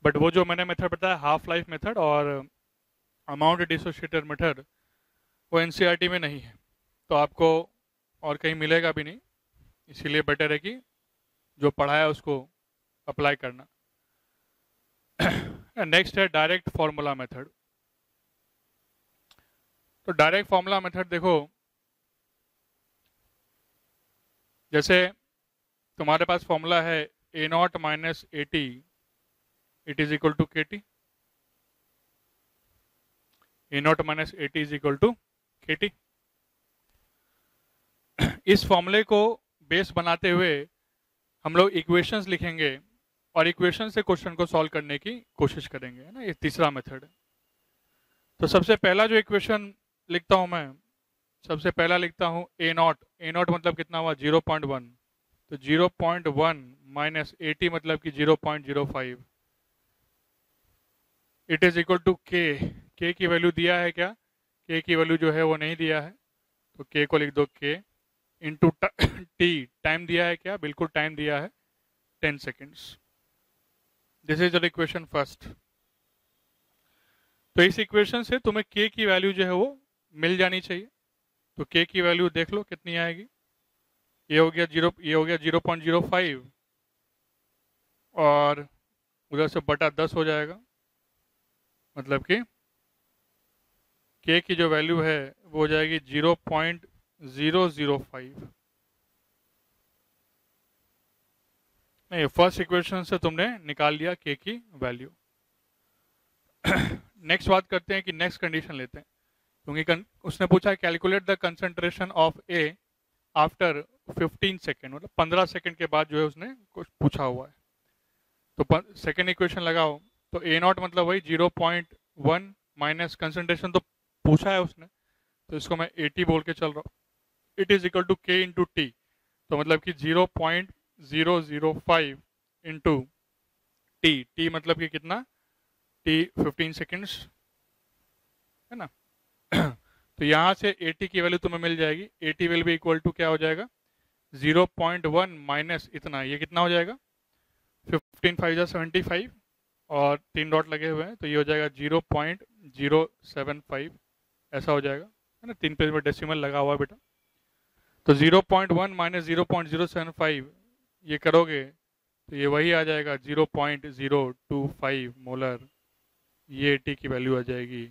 बट वो जो मैंने मेथड बताया हाफ लाइफ मेथड और अमाउंट डिसोशिएटेड मेथड, वो एनसीईआरटी में नहीं है, तो आपको और कहीं मिलेगा भी नहीं। इसीलिए बेटर है कि जो पढ़ाया उसको अप्लाई करना। नेक्स्ट है डायरेक्ट फॉर्मूला मेथड। तो डायरेक्ट फॉर्मूला मेथड देखो, जैसे तुम्हारे पास फॉर्मूला है A0 minus AT it is equal to KT। A0 minus AT is equal to KT। इस फॉर्मूले को बेस बनाते हुए हम लोग इक्वेशंस लिखेंगे और इक्वेशन से क्वेश्चन को सॉल्व करने की कोशिश करेंगे, है ना। ये तीसरा मेथड है। तो सबसे पहला जो इक्वेशन लिखता हूं मैं, सबसे पहला लिखता हूं A0 मतलब कितना हुआ, 0.1। तो 0.1 माइनस AT मतलब कि 0.05 it is equal to K के की वैल्यू दिया है क्या? के की वैल्यू जो है वो नहीं दिया है, तो के को लिख दो के इंटू टी। टाइम दिया है क्या? बिल्कुल टाइम दिया है 10 seconds. This is the equation first. तो इस इक्वेशन से तुम्हें के की वैल्यू जो है वो मिल जानी चाहिए। तो के की वैल्यू देख लो कितनी आएगी। ये हो गया 0.05 और उधर से बटा 10 हो जाएगा, मतलब कि के की जो वैल्यू है वो हो जाएगी 0.005। नहीं, फर्स्ट इक्वेशन से तुमने निकाल लिया के की वैल्यू। नेक्स्ट बात करते हैं कि नेक्स्ट कंडीशन लेते हैं, क्योंकि उसने पूछा calculate the concentration of A after 15 second, मतलब 15 सेकेंड के बाद जो है उसने कुछ पूछा हुआ है। तो सेकेंड इक्वेशन लगाओ, तो ए नॉट मतलब वही 0.1 माइनस कंसंट्रेशन तो पूछा है उसने, तो इसको मैं 80 बोल के चल रहा हूँ। इट इज इक्वल टू के इंटू टी, तो मतलब कि 0.005 इंटू टी। टी मतलब कि कितना? टी 15 सेकेंड्स है ना। तो यहाँ से 80 की वैल्यू तुम्हें मिल जाएगी। 80 विल बी इक्वल टू क्या हो जाएगा? 0.1 माइनस इतना, ये कितना हो जाएगा? 15 5 जा 75 और 3 डॉट लगे हुए हैं, तो ये हो जाएगा 0.075, ऐसा हो जाएगा, है ना। 3 पेज में डेसिमल लगा हुआ है बेटा। तो 0.1 माइनस 0.075 ये करोगे तो ये वही आ जाएगा 0.025 मोलर। ये टी की वैल्यू आ जाएगी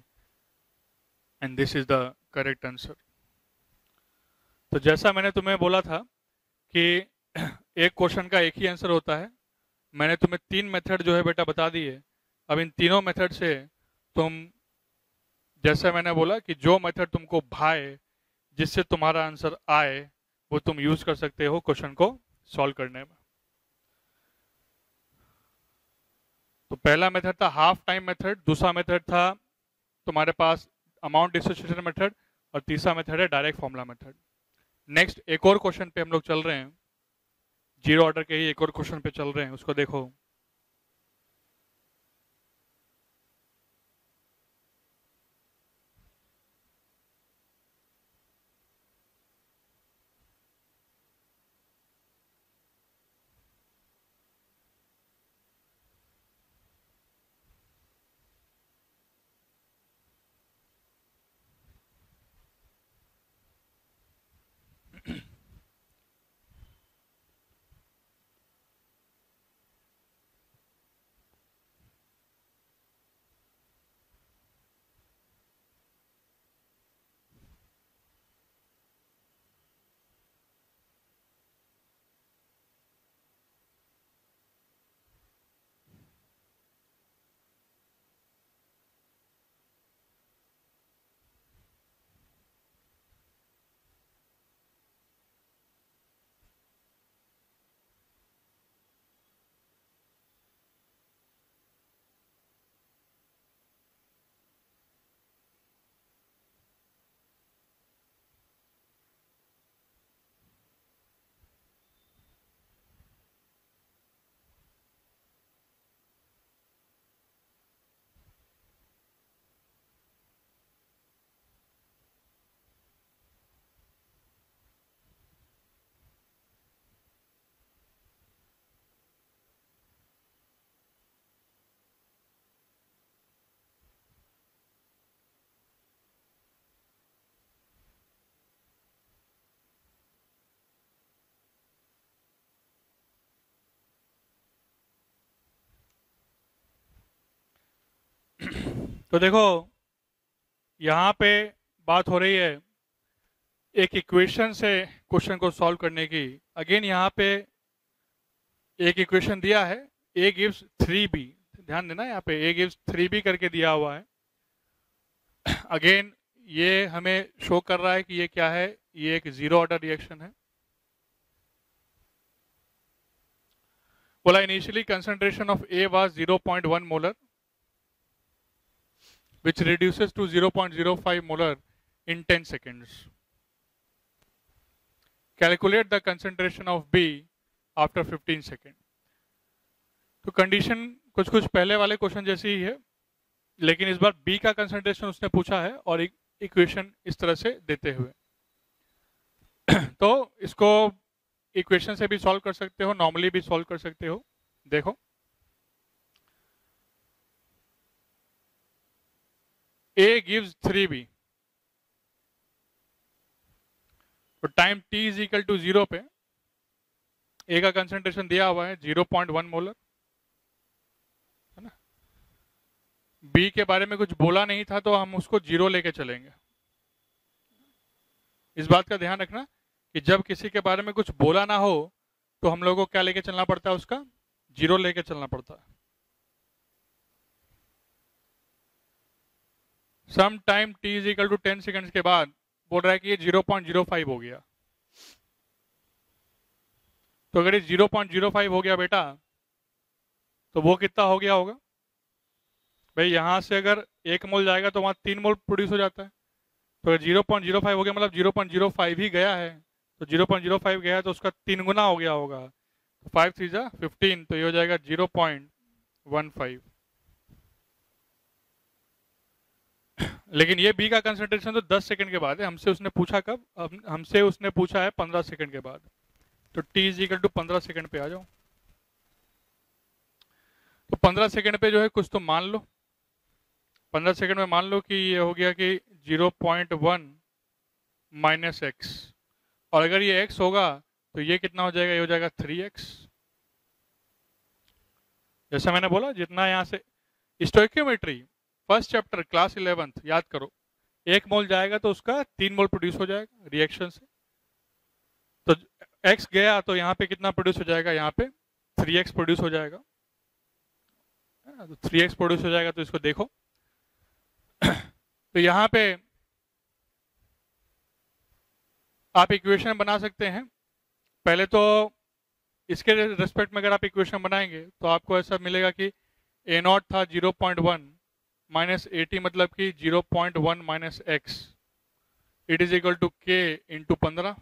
and this is the correct answer. तो जैसा मैंने तुम्हें बोला था कि एक क्वेश्चन का एक ही आंसर होता है, मैंने तुम्हें 3 मेथड जो है बेटा बता दिए। अब इन तीनों मेथड से तुम, जैसे मैंने बोला कि जो मेथड तुमको भाए, जिससे तुम्हारा आंसर आए, वो तुम यूज कर सकते हो क्वेश्चन को सॉल्व करने में। तो पहला मेथड था हाफ टाइम मेथड, दूसरा मेथड था तुम्हारे पास अमाउंट डिसोसिएशन मेथड, और तीसरा मेथड है डायरेक्ट फॉर्मूला मेथड। नेक्स्ट एक और क्वेश्चन पे हम लोग चल रहे हैं, जीरो ऑर्डर के ही एक और क्वेश्चन पे चल रहे हैं, उसको देखो। तो देखो यहाँ पे बात हो रही है एक इक्वेशन से क्वेश्चन को सॉल्व करने की। अगेन यहाँ पे एक इक्वेशन दिया है, a गिव्स 3b, ध्यान देना यहाँ पे a गिव्स 3b करके दिया हुआ है। अगेन ये हमें शो कर रहा है कि ये क्या है, ये एक जीरो ऑर्डर रिएक्शन है। बोला initially concentration of A was 0.1 molar which reduces to 0.05 molar in 10 seconds. Calculate the concentration of B after 15 seconds. तो कंडीशन कुछ कुछ पहले वाले क्वेश्चन जैसी ही है, लेकिन इस बार बी का कंसंट्रेशन उसने पूछा है और एक इक्वेशन इस तरह से देते हुए। तो इसको इक्वेशन से भी सॉल्व कर सकते हो, नॉर्मली भी सॉल्व कर सकते हो। देखो A gives 3B, तो time t is equal to 0 पे A का कंसंट्रेशन दिया हुआ है 0.1 मोलर, है ना। B के बारे में कुछ बोला नहीं था तो हम उसको 0 लेके चलेंगे। इस बात का ध्यान रखना कि जब किसी के बारे में कुछ बोला ना हो तो हम लोगों को क्या लेके चलना पड़ता है, उसका 0 लेके चलना पड़ता है। Some time t is equal to 10 seconds के बाद बोल रहा है कि ये 0.05 हो गया। तो अगर ये 0.05 हो गया बेटा, तो वो कितना हो गया होगा भाई? यहां से अगर 1 मोल जाएगा तो वहां 3 मोल प्रोड्यूस हो जाता है। तो अगर 0.05 हो गया मतलब 0.05 ही गया है, तो 0.05 गया है तो उसका 3 गुना हो गया होगा। 5 3 जा 15, तो ये हो जाएगा 0.15। लेकिन ये बी का कंसंट्रेशन तो 10 सेकंड के बाद है। हमसे उसने पूछा कब? हमसे उसने पूछा है 15 सेकंड के बाद। तो t is equal to 15 second पे आ जाओ। तो 15 सेकंड पे जो है कुछ तो मान लो। 15 सेकंड में मान लो कि ये हो गया कि 0.1 माइनस एक्स, और अगर ये x होगा तो ये कितना हो जाएगा? ये हो जाएगा 3x। जैसा मैंने बोला, जितना यहां से stoichiometry first chapter class 11th याद करो, 1 मोल जाएगा तो उसका 3 मोल प्रोड्यूस हो जाएगा रिएक्शन से। तो x गया तो यहाँ पे कितना प्रोड्यूस हो जाएगा? यहाँ पे 3x प्रोड्यूस हो जाएगा, तो 3x प्रोड्यूस हो जाएगा। तो इसको देखो तो यहाँ पे आप इक्वेशन बना सकते हैं। पहले तो इसके रेस्पेक्ट में अगर आप इक्वेशन बनाएंगे तो आपको ऐसा मिलेगा कि a0 था 0.1 माइनस 80 मतलब कि 0.1 minus x, it is equal to k into 15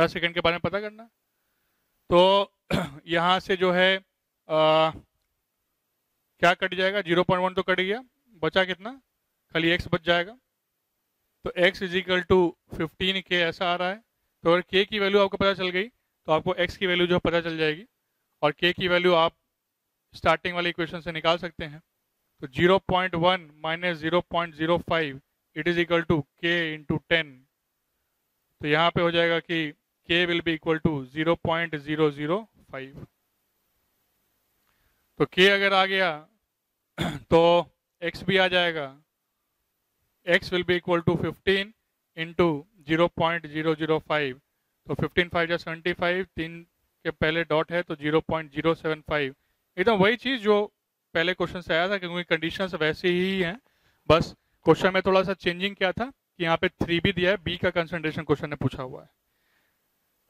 second के बारे में पता करना। तो यहाँ से जो है क्या कट जाएगा? 0.1 तो कट गया, बचा कितना? खाली x बच जाएगा। तो x is equal to 15k ऐसा आ रहा है। तो अगर k की वैल्यू आपको पता चल गई तो आपको x की वैल्यू जो पता चल जाएगी, और k की वैल्यू आप स्टार्टिंग वाले इक्वेशन से निकाल सकते हैं। तो 0.1 minus 0.05 it is equal to k into 10। तो यहाँ पे हो जाएगा कि k will be equal to 0.005। तो k अगर आ गया तो x भी आ जाएगा। x will be equal to 15 into 0.005। तो 15 5 या 75, 3 के पहले डॉट है तो 0.075। एकदम वही चीज जो पहले क्वेश्चन से आया था, क्योंकि कंडीशंस वैसे ही हैं। बस क्वेश्चन में थोड़ा सा चेंजिंग क्या था कि यहाँ पे 3b दिया है, b का कंसंट्रेशन क्वेश्चन ने पूछा हुआ है।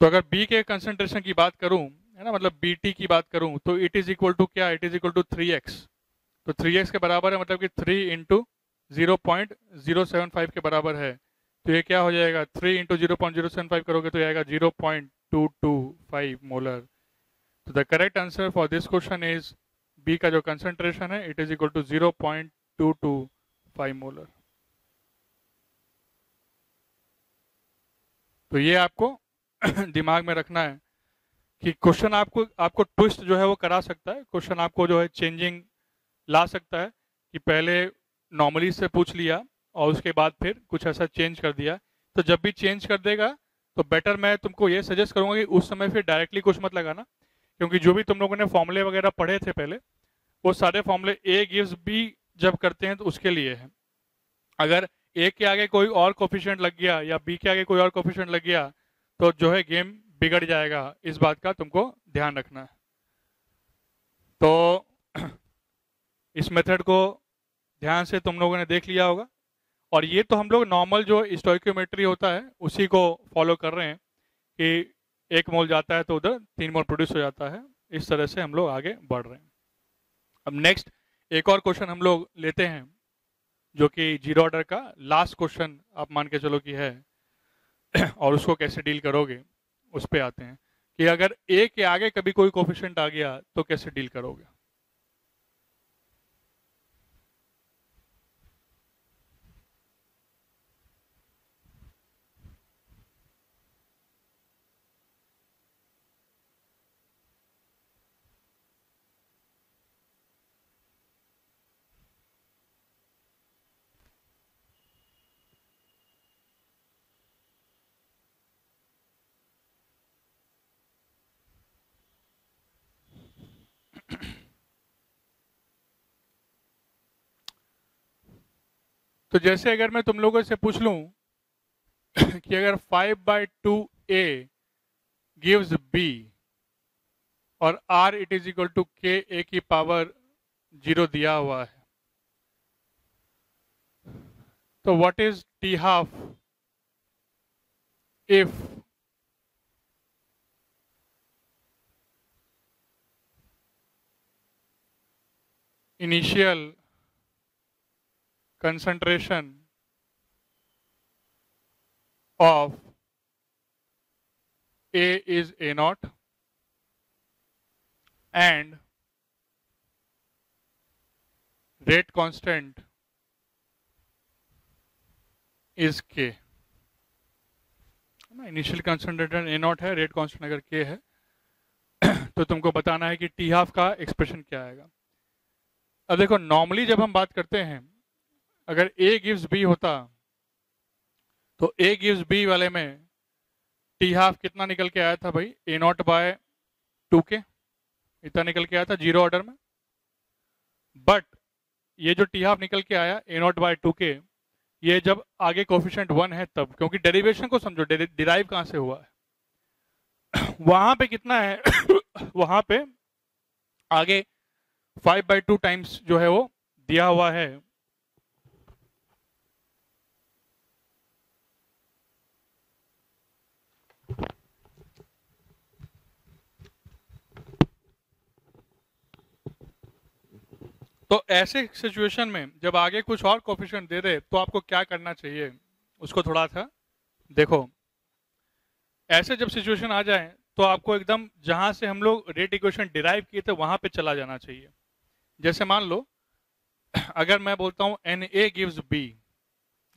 तो अगर b के कंसंट्रेशन की बात करूं, है ना, मतलब bt की बात करूं, तो इट इज इक्वल टू क्या? It is equal to 3x। तो 3x के बराबर है, मतलब कि 3 इंटू 0.075 के बराबर है। तो ये क्या हो जाएगा? 3 इंटू 0.075 करोगे तो आएगा 0.225 मोलर। तो the correct answer for this question is B का जो कंसंट्रेशन है it is equal to 0.225 molar. तो ये आपको दिमाग में रखना है कि क्वेश्चन आपको ट्विस्ट जो है वो करा सकता है। क्वेश्चन आपको जो है चेंजिंग ला सकता है कि पहले नॉर्मली से पूछ लिया और उसके बाद फिर कुछ ऐसा चेंज कर दिया। तो जब भी चेंज कर देगा तो बेटर मैं तुमको ये सजेस्ट करूंगा कि उस समय फिर डायरेक्टली कुछ मत लगाना, क्योंकि जो भी तुम लोगों ने फॉर्मूले वगैरह पढ़े थे पहले, वो सारे फॉर्मूले ए गिव्स बी जब करते हैं तो उसके लिए है। अगर ए के आगे कोई और कोफिशिएंट लग गया या बी के आगे कोई और कोफिशिएंट लग गया तो जो है गेम बिगड़ जाएगा। इस बात का तुमको ध्यान रखना है। तो इस मेथड को ध्यान से तुम लोगों ने देख लिया होगा, और ये तो हम लोग नॉर्मल जो स्टोइकियोमेट्री होता है उसी को फॉलो कर रहे हैं कि 1 मोल जाता है तो उधर 3 मोल प्रोड्यूस हो जाता है। इस तरह से हम लोग आगे बढ़ रहे हैं। अब नेक्स्ट एक और क्वेश्चन हम लोग लेते हैं जो कि जीरो ऑर्डर का लास्ट क्वेश्चन आप मान के चलो कि है और उसको कैसे डील करोगे उस पे आते हैं कि अगर ए के आगे कभी कोई कोफिशिएंट आ गया तो कैसे डील करोगे। तो जैसे अगर मैं तुम लोगों से पूछ लूं कि अगर 5/2a गिव्स b और r it is equal to k a की पावर 0 दिया हुआ है, तो what is t half if initial concentration of A is A naught and rate constant is K। Initial concentration A not है, rate constant अगर K है तो तुमको बताना है कि टी हाफ का एक्सप्रेशन क्या आएगा। अब देखो नॉर्मली जब हम बात करते हैं अगर A गिव्स B होता तो A गिव्स B वाले में टी हाफ कितना निकल के आया था भाई, A नॉट बाय 2K इतना निकल के आया था जीरो ऑर्डर में। बट ये जो टी हाफ निकल के आया A नॉट बाय 2K ये जब आगे कोफिशिएंट 1 है तब, क्योंकि डेरिवेशन को समझो, डिराइव कहां से हुआ है वहां पे कितना है वहां पे आगे 5/2 टाइम्स जो है वो दिया हुआ है। तो ऐसे सिचुएशन में जब आगे कुछ और कोफिशिएंट दे दे तो आपको क्या करना चाहिए उसको थोड़ा सा देखो। ऐसे जब सिचुएशन आ जाए तो आपको एकदम जहां से हम लोग रेट इक्वेशन डिराइव किए थे वहां पे चला जाना चाहिए। जैसे मान लो अगर मैं बोलता हूं Na गिव्स B,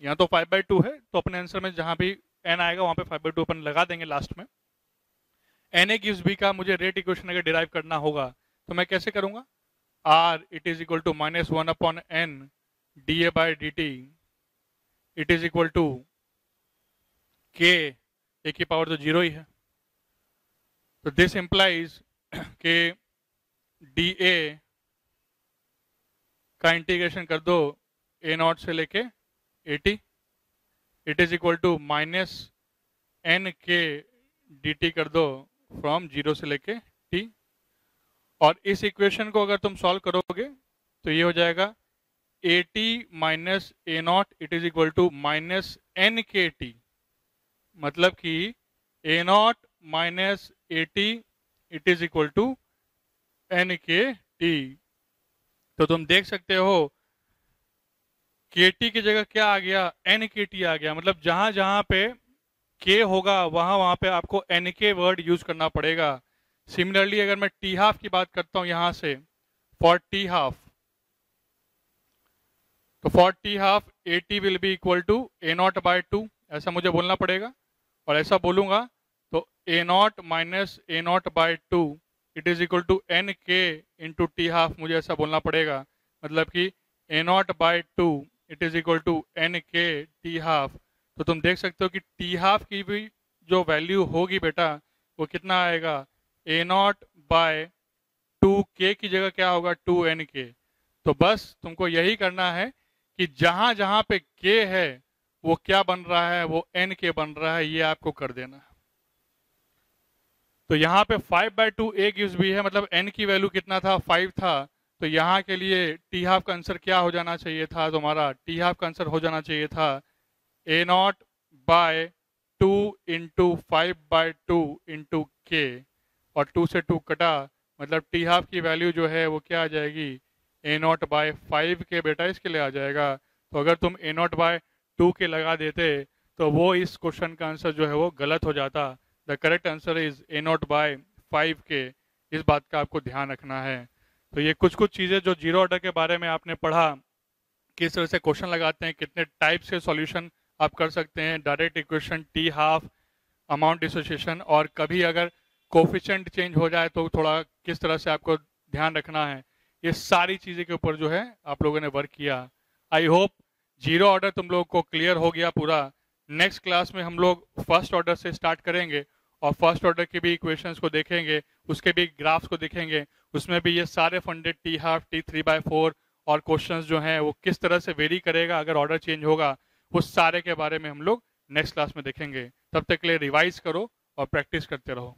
यहाँ तो 5/2 है तो अपने आंसर में जहां भी n आएगा वहां पे 5/2 अपन लगा देंगे लास्ट में। Na गिव्स B का मुझे रेट इक्वेशन अगर डिराइव करना होगा तो मैं कैसे करूंगा, R it is equal to -1/n dA/dt it is equal to K A की पावर तो 0 ही है, तो दिस इंप्लाइज के dA का इंटीग्रेशन कर दो A नॉट से लेके 80 it is equal to -nk dt कर दो फ्रॉम 0 से लेके t। और इस इक्वेशन को अगर तुम सॉल्व करोगे तो ये हो जाएगा 80 minus A naught it is equal to -nkt, मतलब कि A naught minus 80 it is equal to nkt। तो तुम देख सकते हो kt की जगह क्या आ गया, nkt आ गया, मतलब जहां जहां पे k होगा वहां वहां पे आपको nk वर्ड यूज करना पड़ेगा। सिमिलरली अगर मैं टी हाफ की बात करता हूं यहां से फॉर टी हाफ, तो for t half 80 will be equal to A naught by 2 ऐसा मुझे बोलना पड़ेगा। और ऐसा बोलूंगा तो A naught minus A naught by 2 it is equal to nk into t half मुझे ऐसा बोलना पड़ेगा, मतलब कि A naught by 2 it is equal to nk t half. तो तुम देख सकते हो कि टी हाफ की भी जो वैल्यू होगी बेटा वो कितना आएगा, A नॉट बाय 2k की जगह क्या होगा 2nk। तो बस तुमको यही करना है कि जहां जहां पे k है वो क्या बन रहा है, वो nk बन रहा है, ये आपको कर देना है। तो यहाँ पे 5/2 A गिव्स B है, मतलब n की वैल्यू कितना था 5 था, तो यहाँ के लिए टी हाफ का आंसर क्या हो जाना चाहिए था, तुम्हारा टी हाफ का आंसर हो जाना चाहिए था A naught by 2 into 5/2 into k, और 2 से 2 कटा, मतलब टी हाफ की वैल्यू जो है वो क्या आ जाएगी A नॉट बाय 5 के बेटा इसके लिए आ जाएगा। तो अगर तुम A नॉट बाय 2 के लगा देते तो वो इस क्वेश्चन का आंसर जो है वो गलत हो जाता। The correct answer is A naught by 5 के। इस बात का आपको ध्यान रखना है। तो ये कुछ कुछ चीज़ें जो जीरो ऑर्डर के बारे में आपने पढ़ा, किस तरह से क्वेश्चन लगाते हैं, कितने टाइप से सॉल्यूशन आप कर सकते हैं, direct equation, T half, amount dissociation, और कभी अगर कोफिशिएंट चेंज हो जाए तो थोड़ा किस तरह से आपको ध्यान रखना है, ये सारी चीज़ें के ऊपर जो है आप लोगों ने वर्क किया। आई होप जीरो ऑर्डर तुम लोग को क्लियर हो गया पूरा। नेक्स्ट क्लास में हम लोग फर्स्ट ऑर्डर से स्टार्ट करेंगे और फर्स्ट ऑर्डर के भी इक्वेशंस को देखेंगे, उसके भी ग्राफ्स को देखेंगे, उसमें भी ये सारे फंडेड टी हाफ, T3/4 और क्वेश्चंस जो हैं वो किस तरह से वेरी करेगा अगर ऑर्डर चेंज होगा, उस सारे के बारे में हम लोग नेक्स्ट क्लास में देखेंगे। तब तक के लिए रिवाइज करो और प्रैक्टिस करते रहो।